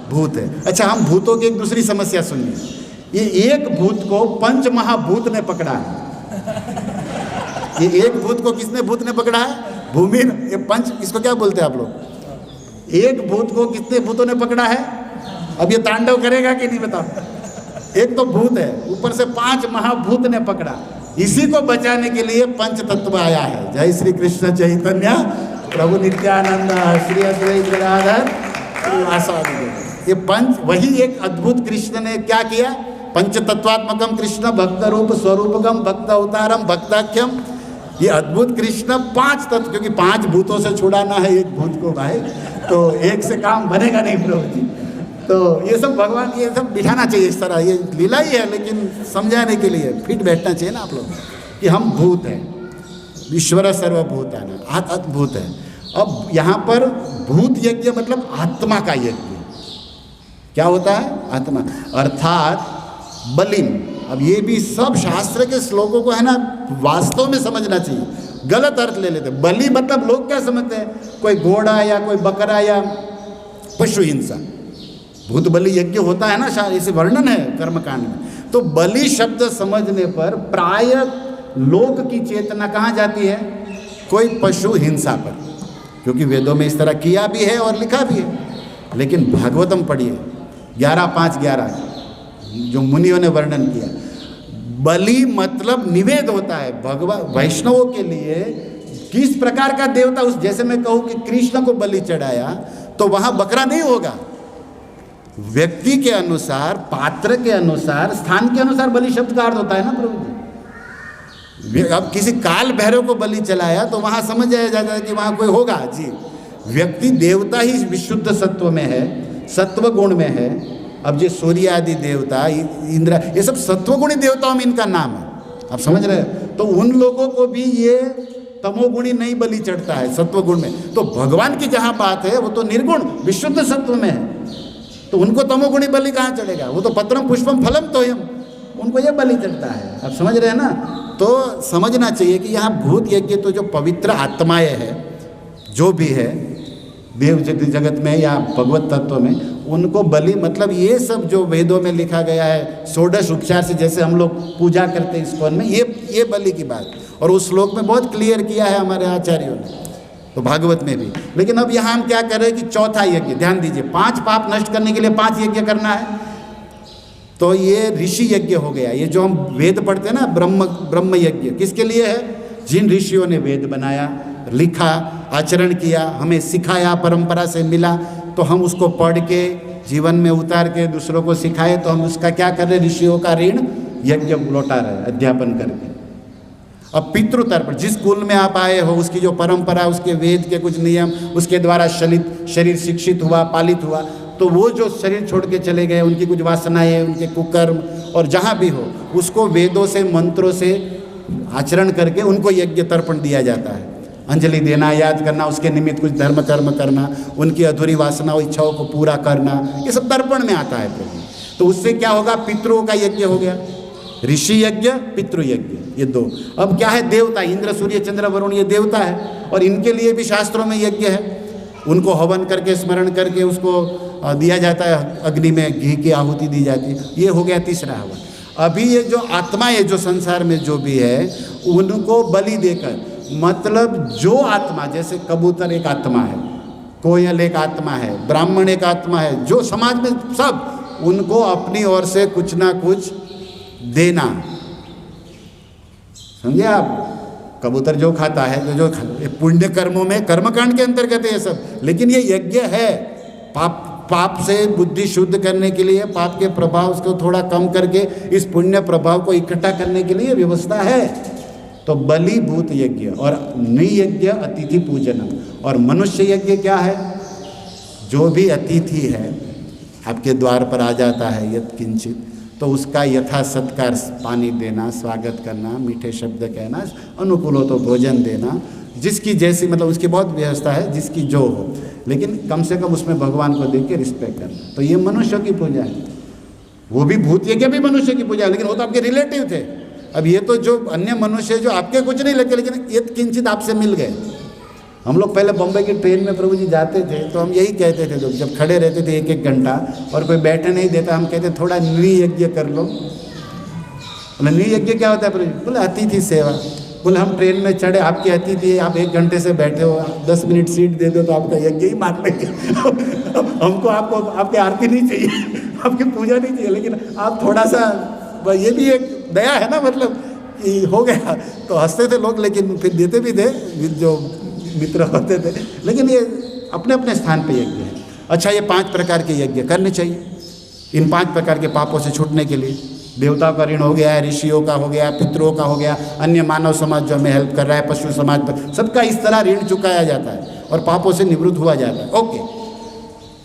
भूत है। अच्छा, हम भूतों की एक दूसरी समस्या सुनिए। ये एक भूत को पंच महाभूत ने पकड़ा है। ये एक भूत को किसने भूत ने पकड़ा है? भूमि। ये पंच, इसको क्या बोलते हैं आप लोग? एक भूत को कितने भूतों ने पकड़ा है? अब ये तांडव करेगा कि नहीं बताओ? एक तो भूत है, ऊपर से 5 महाभूत ने पकड़ा। इसी को बचाने के लिए पंच तत्व आया है। जय श्री कृष्ण चैतन्य प्रभु नित्यानंद श्री अद्वैत गदाधर श्रीवासादि। ये पंच, वही एक अद्भुत कृष्ण ने क्या किया? पंच तत्वात्मकम कृष्ण भक्त रूप स्वरूपकम भक्त अवतारम भक्ताख्यम। ये अद्भुत कृष्ण 5 तत्व, क्योंकि 5 भूतों से छुड़ाना है एक भूत को भाई, तो एक से काम बनेगा नहीं प्रभु जी। तो ये सब भगवान, ये सब बिठाना चाहिए इस तरह। ये लीला ही है, लेकिन समझाने के लिए फिट बैठना चाहिए ना आप लोग कि हम भूत हैं। ईश्वर सर्वभूतानां, अद्भुत है। अब यहाँ पर भूत यज्ञ मतलब आत्मा का यज्ञ। क्या होता है? आत्मा, अर्थात बलिम। अब ये भी सब शास्त्र के श्लोकों को है ना वास्तव में समझना चाहिए, गलत अर्थ ले लेते। बलि मतलब लोग क्या समझते हैं? कोई घोड़ा या कोई बकरा या पशु हिंसा। भूत बलि यज्ञ होता है ना, इसे वर्णन है कर्मकांड में। तो बलि शब्द समझने पर प्राय लोक की चेतना कहाँ जाती है? कोई पशु हिंसा पर, क्योंकि वेदों में इस तरह किया भी है और लिखा भी है। लेकिन भागवतम पढ़िए 11:5-11 जो मुनियों ने वर्णन किया, बलि मतलब निवेद होता है भगवान वैष्णवों के लिए। किस प्रकार का देवता, उस जैसे मैं कहूँ कि कृष्ण को बलि चढ़ाया तो वहाँ बकरा नहीं होगा, व्यक्ति के अनुसार, पात्र के अनुसार, स्थान के अनुसार बलि शब्द का अर्थ होता है ना प्रभु जी। अब किसी काल भैरव को बलि चलाया तो वहाँ समझ आया जाता है कि वहाँ कोई होगा जी। व्यक्ति देवता ही विशुद्ध सत्व में है, सत्व गुण में है। अब जो सूर्य आदि देवता, इंद्र, ये सब सत्वगुणी देवताओं में इनका नाम है, आप समझ रहे हैं। तो उन लोगों को भी ये तमोगुणी नहीं बलि चढ़ता है, सत्वगुण में। तो भगवान की जहाँ बात है वो तो निर्गुण विशुद्ध सत्व में है, तो उनको तमोगुणी बलि कहाँ चढ़ेगा? वो तो पत्रम पुष्पम फलम तोयम, उनको ये बलि चढ़ता है। आप समझ रहे हैं ना। तो समझना चाहिए कि यहाँ भूत यज्ञ तो जो पवित्र आत्माएँ हैं, जो भी है देव जगत में या भगवत तत्व में, उनको बलि मतलब ये सब जो वेदों में लिखा गया है, षोडश उपचार से जैसे हम लोग पूजा करते हैं इस्कॉन में, ये बलि की बात, और उस श्लोक में बहुत क्लियर किया है हमारे आचार्यों ने, तो भागवत में भी। लेकिन अब यहाँ हम क्या कर रहे हैं कि चौथा यज्ञ, ध्यान दीजिए, 5 पाप नष्ट करने के लिए 5 यज्ञ करना है। तो ये ऋषि यज्ञ हो गया। ये जो हम वेद पढ़ते हैं ना, ब्रह्म यज्ञ किसके लिए है? जिन ऋषियों ने वेद बनाया, लिखा, आचरण किया, हमें सिखाया, परंपरा से मिला, तो हम उसको पढ़ के जीवन में उतार के दूसरों को सिखाए, तो हम उसका क्या कर रहे? ऋषियों का ऋण यज्ञ लौटा रहे, अध्यापन करके। अब पितृतर्पण, जिस कुल में आप आए हो उसकी जो परंपरा, उसके वेद के कुछ नियम, उसके द्वारा शरीर शिक्षित हुआ, पालित हुआ, तो वो जो शरीर छोड़ के चले गए, उनकी कुछ वासनाएं, उनके कुकर्म, और जहाँ भी हो उसको वेदों से, मंत्रों से आचरण करके उनको यज्ञ तर्पण दिया जाता है। अंजलि देना, याद करना, उसके निमित्त कुछ धर्म कर्म करना, उनकी अधूरी वासनाओं, इच्छाओं को पूरा करना, ये सब तर्पण में आता है प्रभु। तो उससे क्या होगा? पितरों का यज्ञ हो गया, ऋषि यज्ञ, पितृयज्ञ, ये 2। अब क्या है? देवता, इंद्र, सूर्य, चंद्र, वरुण, ये देवता है, और इनके लिए भी शास्त्रों में यज्ञ है। उनको हवन करके, स्मरण करके उसको दिया जाता है, अग्नि में घी की आहुति दी जाती है। ये हो गया तीसरा हवन। अभी ये जो आत्मा है, जो संसार में जो भी है, उनको बलि देकर, मतलब जो आत्मा, जैसे कबूतर एक आत्मा है, कोयल एक आत्मा है, ब्राह्मण एक आत्मा है, जो समाज में सब, उनको अपनी ओर से कुछ ना कुछ देना। समझे आप? कबूतर जो खाता है, जो पुण्य कर्मों में, कर्मकांड के अंतर्गत है ये सब, लेकिन ये यज्ञ है पाप से बुद्धि शुद्ध करने के लिए, पाप के प्रभाव को थोड़ा कम करके इस पुण्य प्रभाव को इकट्ठा करने के लिए व्यवस्था है। तो बलि भूत यज्ञ, और नृयज्ञ अतिथि पूजनम। और मनुष्य यज्ञ क्या है? जो भी अतिथि है आपके द्वार पर आ जाता है, यत् किंचित, तो उसका यथा सत्कार, पानी देना, स्वागत करना, मीठे शब्द कहना, अनुकूल हो तो भोजन देना, जिसकी जैसी, मतलब उसकी बहुत व्यवस्था है, जिसकी जो हो, लेकिन कम से कम उसमें भगवान को देख के रिस्पेक्ट करना। तो ये मनुष्य की पूजा है। वो भी भूत यज्ञ भी मनुष्य की पूजा है, लेकिन वो तो आपके रिलेटिव थे। अब ये तो जो अन्य मनुष्य जो आपके कुछ नहीं लगे, लेकिन ये किंचित आपसे मिल गए। हम लोग पहले बम्बई की ट्रेन में प्रभु जी जाते थे, तो हम यही कहते थे, लोग जब खड़े रहते थे 1-1 घंटा और कोई बैठने नहीं देता, हम कहते थोड़ा नृयज्ञ कर लो। बोले नृयज्ञ क्या होता है प्रभु जी? बोले अतिथि सेवा। बोले हम ट्रेन में चढ़े, आपके अतिथि, आप 1 घंटे से बैठे हो, 10 मिनट सीट दे दो तो आपका यज्ञ ही मान लेंगे। हमको आपकी आरती नहीं चाहिए, आपकी पूजा नहीं चाहिए, लेकिन आप थोड़ा सा, ये भी एक दया है ना, मतलब कि हो गया। तो हंसते थे लोग, लेकिन फिर देते भी थे जो मित्र होते थे। लेकिन ये अपने अपने स्थान पे यज्ञ है। अच्छा, ये 5 प्रकार के यज्ञ करने चाहिए। इन 5 प्रकार के पापों से छूटने के लिए देवताओं का ऋण हो गया है, ऋषियों का हो गया, पितरों का हो गया, अन्य मानव समाज जो हमें हेल्प कर रहा है, पशु समाज पर, सबका इस तरह ऋण चुकाया जाता है और पापों से निवृत्त हुआ जाता है। ओके,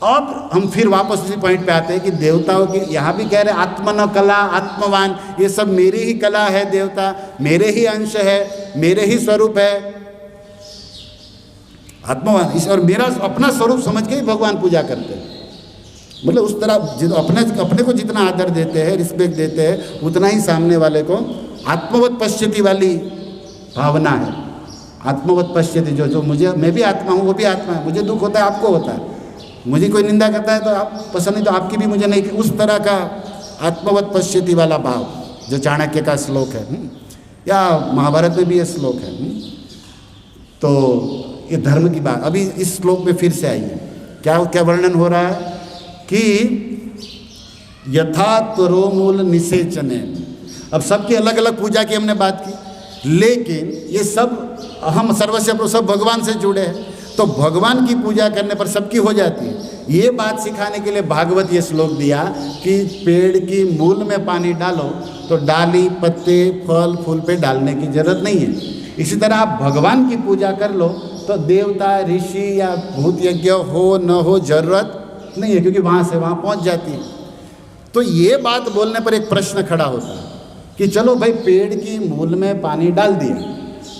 अब हम फिर वापस उसी पॉइंट पे आते हैं कि देवताओं की, यहाँ भी कह रहे आत्मन कला, आत्मवान, ये सब मेरी ही कला है, देवता मेरे ही अंश है, मेरे ही स्वरूप है, आत्मवान, इस और मेरा अपना स्वरूप समझ के ही भगवान पूजा करते हैं। मतलब उस तरह अपने को जितना आदर देते हैं, रिस्पेक्ट देते हैं, उतना ही सामने वाले को आत्मवत पश्यति वाली भावना है। आत्मवत पश्यति, जो मुझे, मैं भी आत्मा हूँ, वो भी आत्मा है, मुझे दुख होता है, आपको होता है, मुझे कोई निंदा करता है तो आप पसंद नहीं, तो आपकी भी मुझे नहीं, उस तरह का आत्मवत पश्यति वाला भाव जो चाणक्य का श्लोक है, या महाभारत में भी ये श्लोक है। तो ये धर्म की बात अभी इस श्लोक में फिर से आई है। क्या क्या वर्णन हो रहा है कि यथा त्वरोमूल निषेचने। अब सबकी अलग अलग पूजा की हमने बात की, लेकिन ये सब हम सर्वस्व सब भगवान से जुड़े हैं, तो भगवान की पूजा करने पर सबकी हो जाती है। ये बात सिखाने के लिए भागवत ये श्लोक दिया कि पेड़ की मूल में पानी डालो तो डाली पत्ते फल फूल पे डालने की जरूरत नहीं है। इसी तरह आप भगवान की पूजा कर लो तो देवता ऋषि या भूत यज्ञ हो न हो जरूरत नहीं है, क्योंकि वहाँ से वहाँ पहुँच जाती है। तो ये बात बोलने पर एक प्रश्न खड़ा होता है कि चलो भाई पेड़ की मूल में पानी डाल दिया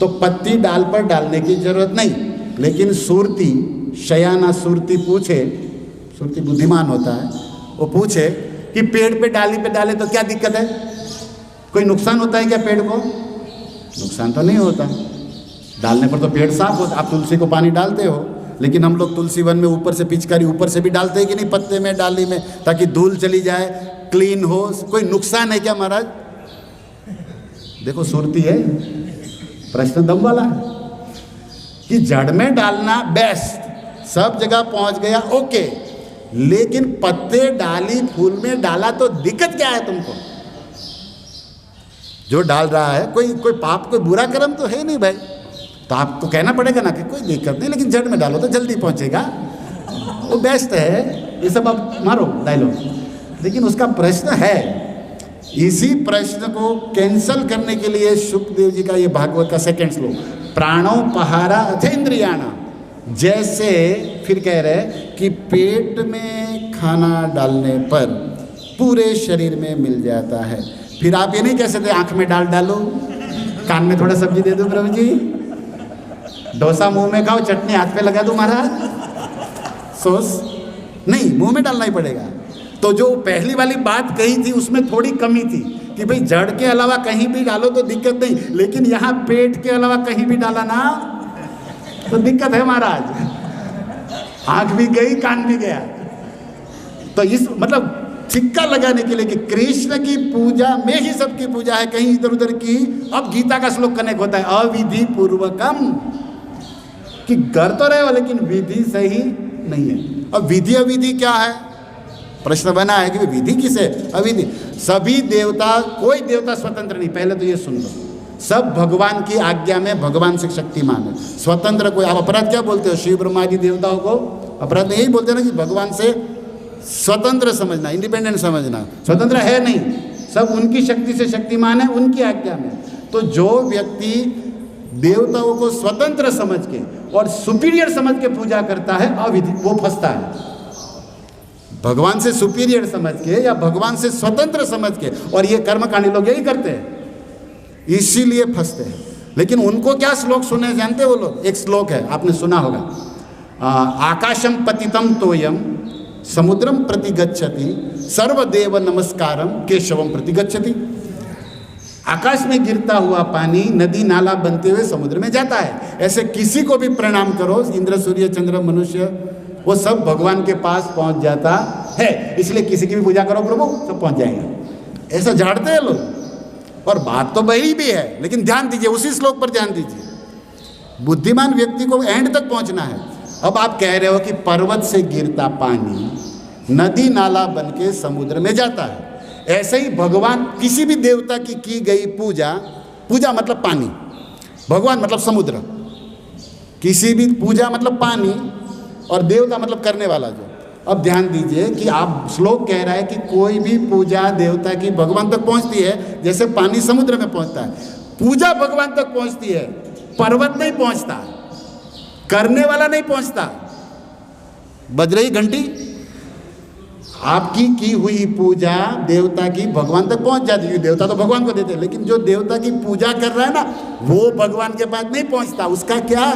तो पत्ती डाल पर डालने की जरूरत नहीं, लेकिन सुरती शयाना सुरती पूछे, सुरती बुद्धिमान होता है, वो पूछे कि पेड़ पे डाले तो क्या दिक्कत है, कोई नुकसान होता है क्या पेड़ को? नुकसान तो नहीं होता, डालने पर तो पेड़ साफ होता। आप तुलसी को पानी डालते हो, लेकिन हम लोग तुलसी वन में ऊपर से पिचकारी ऊपर से भी डालते हैं कि नहीं पत्ते में डाली में, ताकि धूल चली जाए क्लीन हो। कोई नुकसान है क्या महाराज? देखो सुरती है, प्रश्न दम वाला है कि जड़ में डालना बेस्ट, सब जगह पहुंच गया ओके, लेकिन पत्ते डाली फूल में डाला तो दिक्कत क्या है तुमको? जो डाल रहा है कोई पाप कोई बुरा कर्म तो है नहीं भाई, तो आपको कहना पड़ेगा ना कि कोई दिक्कत नहीं, लेकिन जड़ में डालो तो जल्दी पहुंचेगा, वो बेस्ट है। ये सब आप मारो डायलॉग, लेकिन उसका प्रश्न है। इसी प्रश्न को कैंसल करने के लिए शुकदेव जी का ये भागवत का सेकंड श्लोक, प्राणों पहारा अथेंद्रियाणा, जैसे फिर कह रहे कि पेट में खाना डालने पर पूरे शरीर में मिल जाता है। फिर आप ये नहीं कह सकते आंख में डालो, कान में थोड़ा सब्जी दे दो प्रभु जी, डोसा मुंह में खाओ, चटनी हाथ पे लगा दो महाराज, सॉस नहीं, मुंह में डालना ही पड़ेगा। तो जो पहली वाली बात कही थी उसमें थोड़ी कमी थी कि भाई जड़ के अलावा कहीं भी डालो तो दिक्कत नहीं, लेकिन यहाँ पेट के अलावा कहीं भी डाला ना तो दिक्कत है महाराज। आंख भी गई, कान भी गया। तो इस मतलब सिक्का लगाने के लिए कि कृष्ण की पूजा में ही सबकी पूजा है, कहीं इधर उधर की। अब गीता का श्लोक कनेक्ट होता है अविधि पूर्वकम, कि कर तो रहे हो लेकिन विधि सही नहीं है। अब विधि अविधि क्या है? प्रश्न बना है कि विधि किसे? अविधि। सभी देवता, कोई देवता स्वतंत्र नहीं, पहले तो ये सुन लो, सब भगवान की आज्ञा में भगवान से शक्तिमान है, स्वतंत्र कोई। आप अपराध क्या बोलते हो? शिव ब्रह्मा आदि देवताओं को अपराध यही बोलते हैं ना कि भगवान से स्वतंत्र समझना, इंडिपेंडेंट समझना। स्वतंत्र है नहीं, सब उनकी शक्ति से शक्तिमान है, उनकी आज्ञा में। तो जो व्यक्ति देवताओं को स्वतंत्र समझ के और सुपीरियर समझ के पूजा करता है अविधि, वो फंसता है। भगवान से सुपीरियर समझ के या भगवान से स्वतंत्र समझ के, और ये कर्मकांडी लोग यही करते हैं, इसीलिए फंसते हैं। लेकिन उनको क्या श्लोक सुने जानते वो लोग? एक श्लोक है, आपने सुना होगा, आकाशम पतितम तोयम समुद्रम प्रति गच्छति सर्वदेव नमस्कारम केशवम प्रति गच्छति। आकाश में गिरता हुआ पानी नदी नाला बनते हुए समुद्र में जाता है। ऐसे किसी को भी प्रणाम करो, इंद्र सूर्य चंद्र मनुष्य, वो सब भगवान के पास पहुंच जाता है। इसलिए किसी की भी पूजा करो प्रभु, सब पहुंच जाएंगे। ऐसा झाड़ते हैं लोग, और बात तो वही भी है, लेकिन ध्यान दीजिए, उसी श्लोक पर ध्यान दीजिए। बुद्धिमान व्यक्ति को एंड तक पहुंचना है। अब आप कह रहे हो कि पर्वत से गिरता पानी नदी नाला बन के समुद्र में जाता है, ऐसे ही भगवान किसी भी देवता की गई पूजा, पूजा मतलब पानी, भगवान मतलब समुद्र, किसी भी पूजा मतलब पानी, और देवता मतलब करने वाला जो। अब ध्यान दीजिए कि आप श्लोक कह रहा है कि कोई भी पूजा देवता की भगवान तक पहुंचती है, जैसे पानी समुद्र में पहुंचता है। पूजा भगवान तक पहुंचती है, पर्वत नहीं पहुंचता, करने वाला नहीं पहुंचता। बज रही घंटी? आपकी की हुई पूजा देवता की भगवान तक पहुंच जाती है। देवता तो भगवान को देते हैं, लेकिन जो देवता की पूजा कर रहा है ना, वो भगवान के पास नहीं पहुंचता। उसका क्या?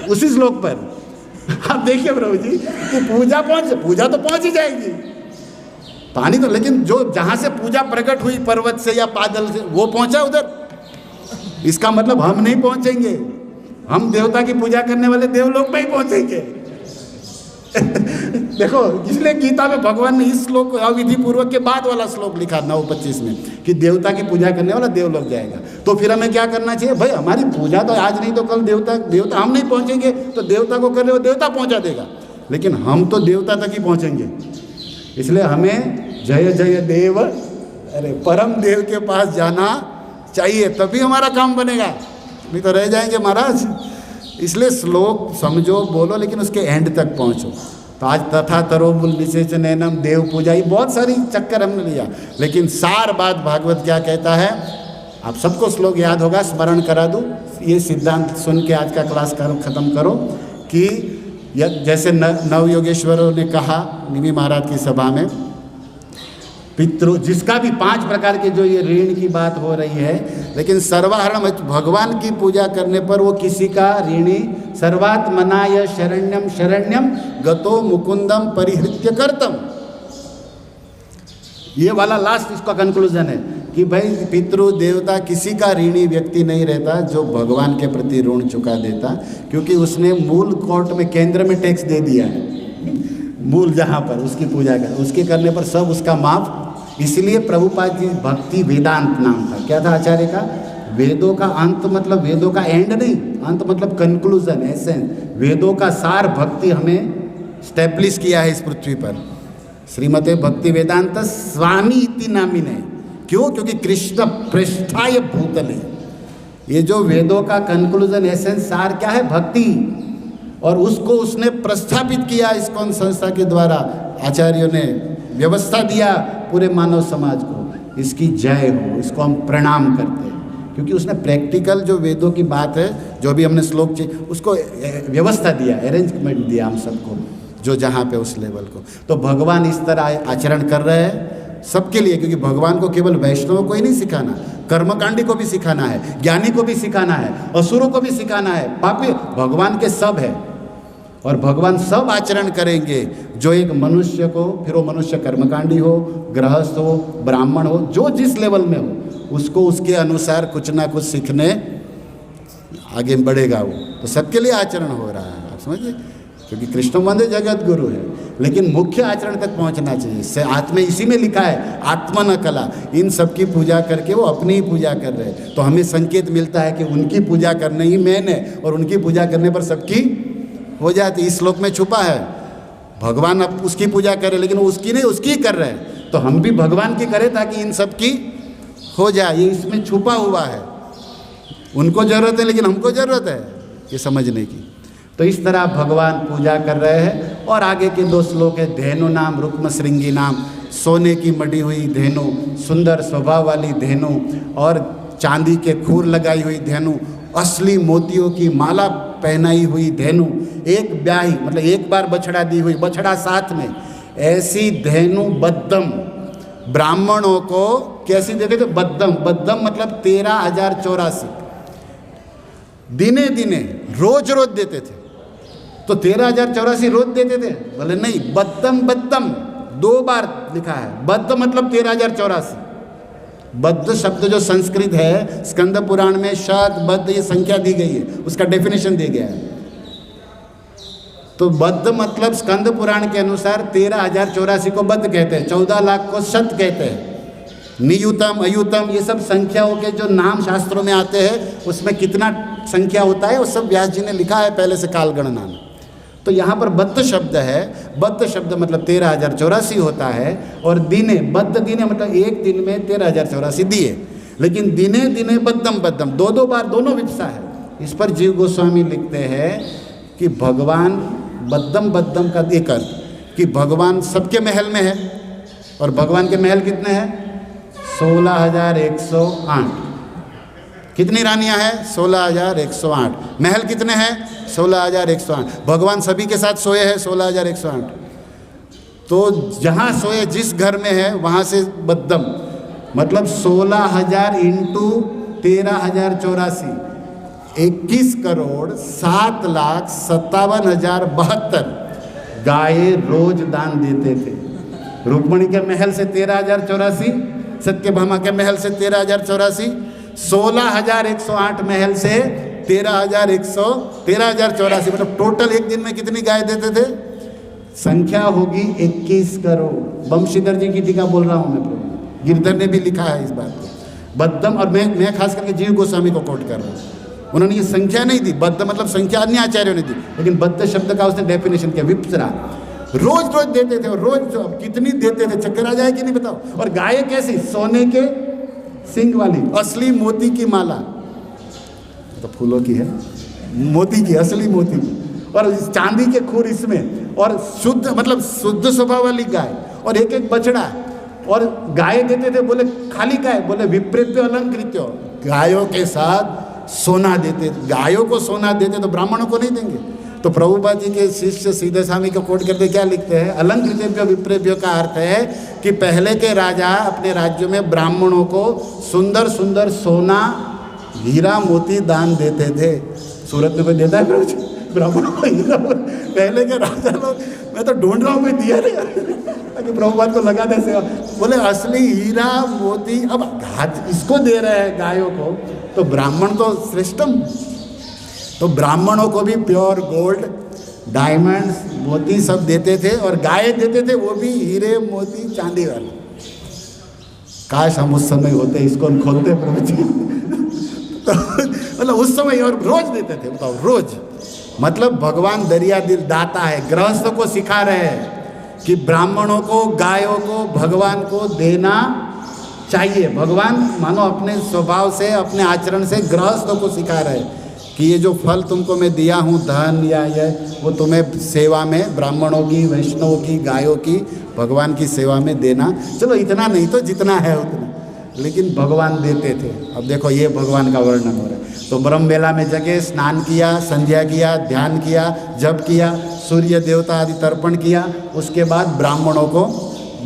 उसी श्लोक पर आप देखिए प्रभु जी कि पूजा तो पहुंच ही जाएगी, पानी तो, लेकिन जो जहां से पूजा प्रकट हुई पर्वत से या बादल से, वो पहुंचा उधर। इसका मतलब हम नहीं पहुंचेंगे, हम देवता की पूजा करने वाले देवलोक में ही पहुंचेंगे। देखो, इसलिए गीता में भगवान ने इस श्लोक अविधि पूर्वक के बाद वाला श्लोक लिखा 9:25 में कि देवता की पूजा करने वाला देवलोक जाएगा। तो फिर हमें क्या करना चाहिए भाई? हमारी पूजा तो आज नहीं तो कल देवता हम नहीं पहुंचेंगे तो देवता को कर रहे हो देवता पहुंचा देगा, लेकिन हम तो देवता तक ही पहुंचेंगे। इसलिए हमें जय जय देव, अरे परम देव के पास जाना चाहिए, तभी हमारा काम बनेगा, नहीं तो रह जाएंगे महाराज। इसलिए श्लोक समझो, बोलो, लेकिन उसके एंड तक पहुंचो। तो आज तथा तरो मूल निषेच नैनम देव पूजा, ये बहुत सारी चक्कर हमने लिया, लेकिन सार बात भागवत क्या कहता है आप सबको श्लोक याद होगा, स्मरण करा दूँ। ये सिद्धांत सुन के आज का क्लास खत्म करो कि जैसे नव योगेश्वरों ने कहा निमि महाराज की सभा में, पितृ जिसका भी 5 प्रकार के जो ये ऋण की बात हो रही है, लेकिन सर्वाहरण भगवान की पूजा करने पर वो किसी का ऋणी सर्वात्मनाय शरण्यम शरण्यम गतो मुकुंदम परिहृत्य कर्तम। ये वाला लास्ट इसका कंक्लूजन है कि भाई पितृ देवता किसी का ऋणी व्यक्ति नहीं रहता जो भगवान के प्रति ऋण चुका देता, क्योंकि उसने मूल कोर्ट में केंद्र में टैक्स दे दिया है, मूल जहाँ पर उसकी पूजा कर, उसके करने पर सब उसका माफ। इसलिए प्रभुपाद जी भक्ति वेदांत नाम था। क्या था आचार्य का? वेदों का अंत मतलब वेदों का एंड नहीं, अंत मतलब कंक्लूजन, एसेंस। वेदों का सार भक्ति हमें स्टैब्लिश किया है इस पृथ्वी पर। श्रीमते भक्ति वेदांत स्वामी इति नामिने। क्यों? क्योंकि कृष्ण पृष्ठाय भूतले। ये जो वेदों का कंक्लूजन, एसेंस, सार क्या है? भक्ति। और उसको उसने प्रस्थापित किया इस्कॉन संस्था के द्वारा, आचार्यों ने व्यवस्था दिया पूरे मानव समाज को। इसकी जय हो, इसको हम प्रणाम करते हैं, क्योंकि उसने प्रैक्टिकल जो वेदों की बात है, जो भी हमने श्लोक चाहिए उसको व्यवस्था दिया, अरेंजमेंट दिया हम सबको, जो जहाँ पे उस लेवल को। तो भगवान इस तरह आचरण कर रहे हैं सबके लिए, क्योंकि भगवान को केवल वैष्णव को ही नहीं सिखाना, कर्मकांडी को भी सिखाना है, ज्ञानी को भी सिखाना है, असुरों को भी सिखाना है, पापी, भगवान के सब है। और भगवान सब आचरण करेंगे जो एक मनुष्य को, फिर वो मनुष्य कर्मकांडी हो, गृहस्थ हो, ब्राह्मण हो, जो जिस लेवल में हो, उसको उसके अनुसार कुछ ना कुछ सीखने आगे बढ़ेगा वो। तो सबके लिए आचरण हो रहा है, आप समझिए, क्योंकि कृष्ण वंदे जगत गुरु है। लेकिन मुख्य आचरण तक पहुंचना चाहिए। आत्मा इसी में लिखा है, आत्मा न कला। इन सब की पूजा करके वो अपनी ही पूजा कर रहे हैं। तो हमें संकेत मिलता है कि उनकी पूजा करना ही मेन है, और उनकी पूजा करने पर सबकी हो जाती। इस श्लोक में छुपा है, भगवान अब उसकी पूजा करे, लेकिन वो उसकी नहीं, उसकी कर रहे हैं। तो हम भी भगवान की करें ताकि इन सब की हो जाए। ये इसमें छुपा हुआ है। उनको जरूरत है लेकिन हमको जरूरत है ये समझने की। तो इस तरह भगवान पूजा कर रहे हैं। और आगे के 2 श्लोक है, धेनु नाम रुक्म श्रृंगी नाम, सोने की मड़ी हुई धेनु, सुंदर स्वभाव वाली धेनु, और चांदी के खूर लगाई हुई धेनु, असली मोतियों की माला पहनाई हुई धेनु, एक ब्याही मतलब एक बार बछड़ा दी हुई, बछड़ा साथ में, ऐसी धेनु बद्धम। ब्राह्मणों को कैसी देते थे? बद्धम। बद्धम मतलब 13,084 दिने दिने, रोज रोज देते थे। तो 13,084 रोज देते थे? बोले नहीं, बद्धम बद्धम 2 बार लिखा है। बद्ध मतलब 13,084। बद्ध शब्द जो संस्कृत है, स्कंद पुराण में शत बद्ध ये संख्या दी गई है, उसका डेफिनेशन दिया गया है। तो बद्ध मतलब स्कंद पुराण के अनुसार 13,084 को बद्ध कहते हैं, 14 लाख को शत कहते हैं। नियुतम अयुतम ये सब संख्याओं के जो नाम शास्त्रों में आते हैं, उसमें कितना संख्या होता है वो सब व्यास जी ने लिखा है पहले से काल गणना में। तो यहाँ पर बद्ध शब्द है। बद्ध शब्द मतलब 13,084 होता है। और दिने, बद्ध दिने मतलब एक दिन में 13,084 दिए, लेकिन दिने दिने बद्धम बद्धम 2-2 बार दोनों विपसा है। इस पर जीव गोस्वामी लिखते हैं कि भगवान बद्धम बद्धम का एक अर्थ कि भगवान सबके महल में है। और भगवान के महल कितने हैं? 16,108। कितनी रानियां हैं? 16,108। महल कितने हैं? 16,108। भगवान सभी के साथ सोए हैं 16,108। तो जहाँ सोए, जिस घर में है वहाँ से बद्धम मतलब 16,000 इंटू 13,084, 21,07,57,072 गायें रोज दान देते थे। रुक्मणी के महल से 13,084, सत्यभामा के महल से 13,084, 16,108 महल से 13,084 मतलब टोटल एक दिन में कितनी गाय देते थे? संख्या होगी 21 करोड़। बमशीधर जी की टीका बोल रहा हूँ मैं, प्रभु गिरधर ने भी लिखा है इस बात को। बद्धम, और मैं खास करके जीव गोस्वामी को कोट कर रहा हूँ, उन्होंने ये संख्या नहीं दी, बद्ध मतलब संख्या अन्य आचार्यों ने दी, लेकिन बद्ध शब्द का उसने डेफिनेशन किया, विप्सरा। रोज रोज देते थे, और रोज कितनी देते थे, चक्कर आ जाए कि नहीं बताओ। और गाय कैसी, सोने के सिंग वाली, असली मोती की माला, तो फूलों की है, मोती की, असली मोती की, और चांदी के खूर इसमें, और शुद्ध मतलब शुद्ध स्वभाव वाली गाय, और एक एक बछड़ा। और गाय देते थे, बोले खाली गाय, बोले विप्रेत्य अलंकृत्य, गायों के साथ सोना देते। गायों को सोना देते तो ब्राह्मणों को नहीं देंगे। तो प्रभुपाद जी के शिष्य सीधे स्वामी को कोट करके क्या लिखते हैं, अलंकृतेभ्यो विप्रेभ्यो का अर्थ है कि पहले के राजा अपने राज्यों में ब्राह्मणों को सुंदर सुंदर सोना, हीरा, मोती दान देते थे। सूरत में कोई देता है ब्राह्मणों को हीरा? पहले के राजा लोग, मैं तो ढूंढ रहा हूँ कोई दिया नहीं ताकि प्रभुपाद को लगा दे सेवा। बोले असली हीरा मोती, अब इसको दे रहे हैं गायों को, तो ब्राह्मण तो श्रेष्ठम। तो ब्राह्मणों को भी प्योर गोल्ड, डायमंड्स, मोती सब देते थे, और गाय देते थे वो भी हीरे मोती चांदी वाले। काश हम उस समय होते, इसको हम खोलते प्रभु जी तो मतलब उस समय, और रोज देते थे, बताओ रोज। मतलब भगवान दरिया दिल दाता है। गृहस्थों को सिखा रहे हैं कि ब्राह्मणों को, गायों को, भगवान को देना चाहिए। भगवान मानो अपने स्वभाव से, अपने आचरण से गृहस्थों को सिखा रहे हैं कि ये जो फल तुमको मैं दिया हूँ, धन या ये, वो तुम्हें सेवा में, ब्राह्मणों की, वैष्णवों की, गायों की, भगवान की सेवा में देना। चलो इतना नहीं तो जितना है उतना, लेकिन भगवान देते थे। अब देखो ये भगवान का वर्णन हो रहा है। तो ब्रह्म बेला में जगे, स्नान किया, संध्या किया, ध्यान किया, जप किया, सूर्य देवता आदि तर्पण किया, उसके बाद ब्राह्मणों को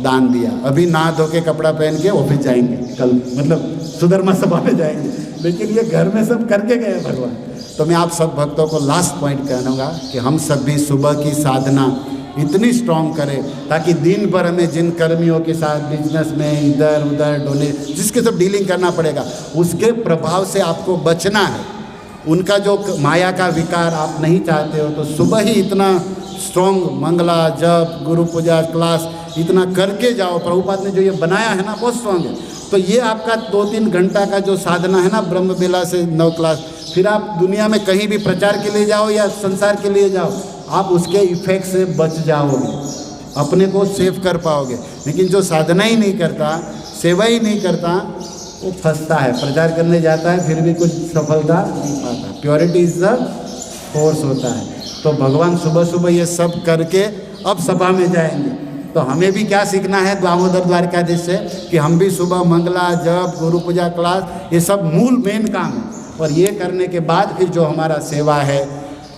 दान दिया। अभी नहा धो के कपड़ा पहन के ऑफिस जाएंगे कल, मतलब सुधर्मा सभा में जाएंगे, लेकिन ये घर में सब करके गए भगवान। तो मैं आप सब भक्तों को लास्ट पॉइंट कहूँगा कि हम सब भी सुबह की साधना इतनी स्ट्रॉन्ग करें ताकि दिन भर हमें जिन कर्मियों के साथ बिजनेस में इधर उधर डोने, जिसके सब डीलिंग करना पड़ेगा, उसके प्रभाव से आपको बचना है। उनका जो माया का विकार आप नहीं चाहते हो, तो सुबह ही इतना स्ट्रॉन्ग मंगला, जप, गुरु पूजा, क्लास इतना करके जाओ। प्रभुपाद ने जो ये बनाया है ना, बहुत स्ट्रॉन्ग है। तो ये आपका 2-3 घंटा का जो साधना है ना, ब्रह्म बेला से 9 क्लास, फिर आप दुनिया में कहीं भी प्रचार के लिए जाओ या संसार के लिए जाओ, आप उसके इफेक्ट से बच जाओगे, अपने को सेव कर पाओगे। लेकिन जो साधना ही नहीं करता, सेवा ही नहीं करता, वो फंसता है। प्रचार करने जाता है फिर भी कुछ सफलता नहीं पाता। प्योरिटी इज द फोर्स होता है। तो भगवान सुबह सुबह ये सब करके अब सभा में जाएंगे। तो हमें भी क्या सीखना है दामोदर द्वारकाधीश से, कि हम भी सुबह मंगला, जप, गुरु पूजा, क्लास, ये सब मूल मेन काम है। और ये करने के बाद फिर जो हमारा सेवा है,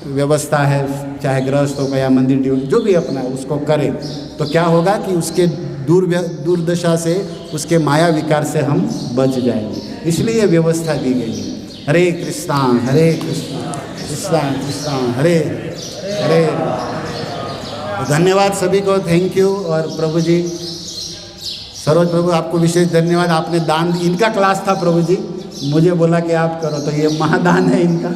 व्यवस्था है, चाहे गृहस्थों का या मंदिर ड्यूटी जो भी अपना है उसको करें, तो क्या होगा कि उसके दुर्दशा से, उसके माया विकार से हम बच जाएंगे। इसलिए व्यवस्था दी गई है। हरे कृष्णा कृष्णा कृष्णा हरे हरे। धन्यवाद सभी को, थैंक यू। और प्रभु जी, सरोज प्रभु आपको विशेष धन्यवाद, आपने दान, इनका क्लास था प्रभु जी, मुझे बोला कि आप करो, तो ये महादान है इनका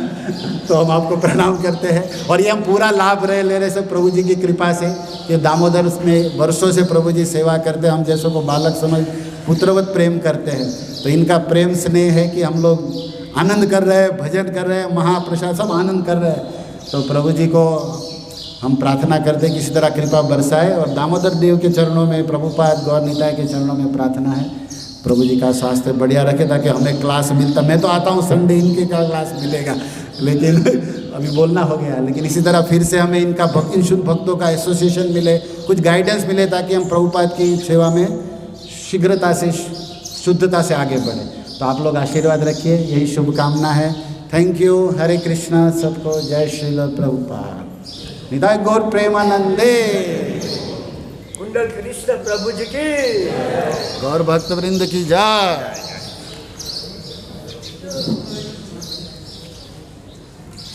तो हम आपको प्रणाम करते हैं। और ये हम पूरा लाभ ले रहे सब प्रभु जी की कृपा से। ये दामोदर में वर्षों से प्रभु जी सेवा करते हैं, हम जैसों को बालक समझ पुत्रवत प्रेम करते हैं। तो इनका प्रेम स्नेह है कि हम लोग आनंद कर रहे हैं, भजन कर रहे हैं, महाप्रसाद सब आनंद कर रहे हैं। तो प्रभु जी को हम प्रार्थना करते हैं कि इसी तरह कृपा बरसाए। और दामोदर देव के चरणों में, प्रभुपाद गौर निताय के चरणों में प्रार्थना है, प्रभु जी का स्वास्थ्य बढ़िया रखे ताकि हमें क्लास मिलता। मैं तो आता हूँ संडे, इनके का क्लास मिलेगा, लेकिन अभी बोलना हो गया। लेकिन इसी तरह फिर से हमें इनका इन शुद्ध भक्तों का एसोसिएशन मिले, कुछ गाइडेंस मिले, ताकि हम प्रभुपाद की सेवा में शीघ्रता से, शुद्धता से आगे बढ़े। तो आप लोग आशीर्वाद रखिए, यही शुभकामना है। Thank you. हरे कृष्णा। सबको जय श्रील प्रभुपाद। निताय गौर प्रेमानंदे। कुंडल कृष्ण प्रभु जी की, गौर भक्त वृंद की जय।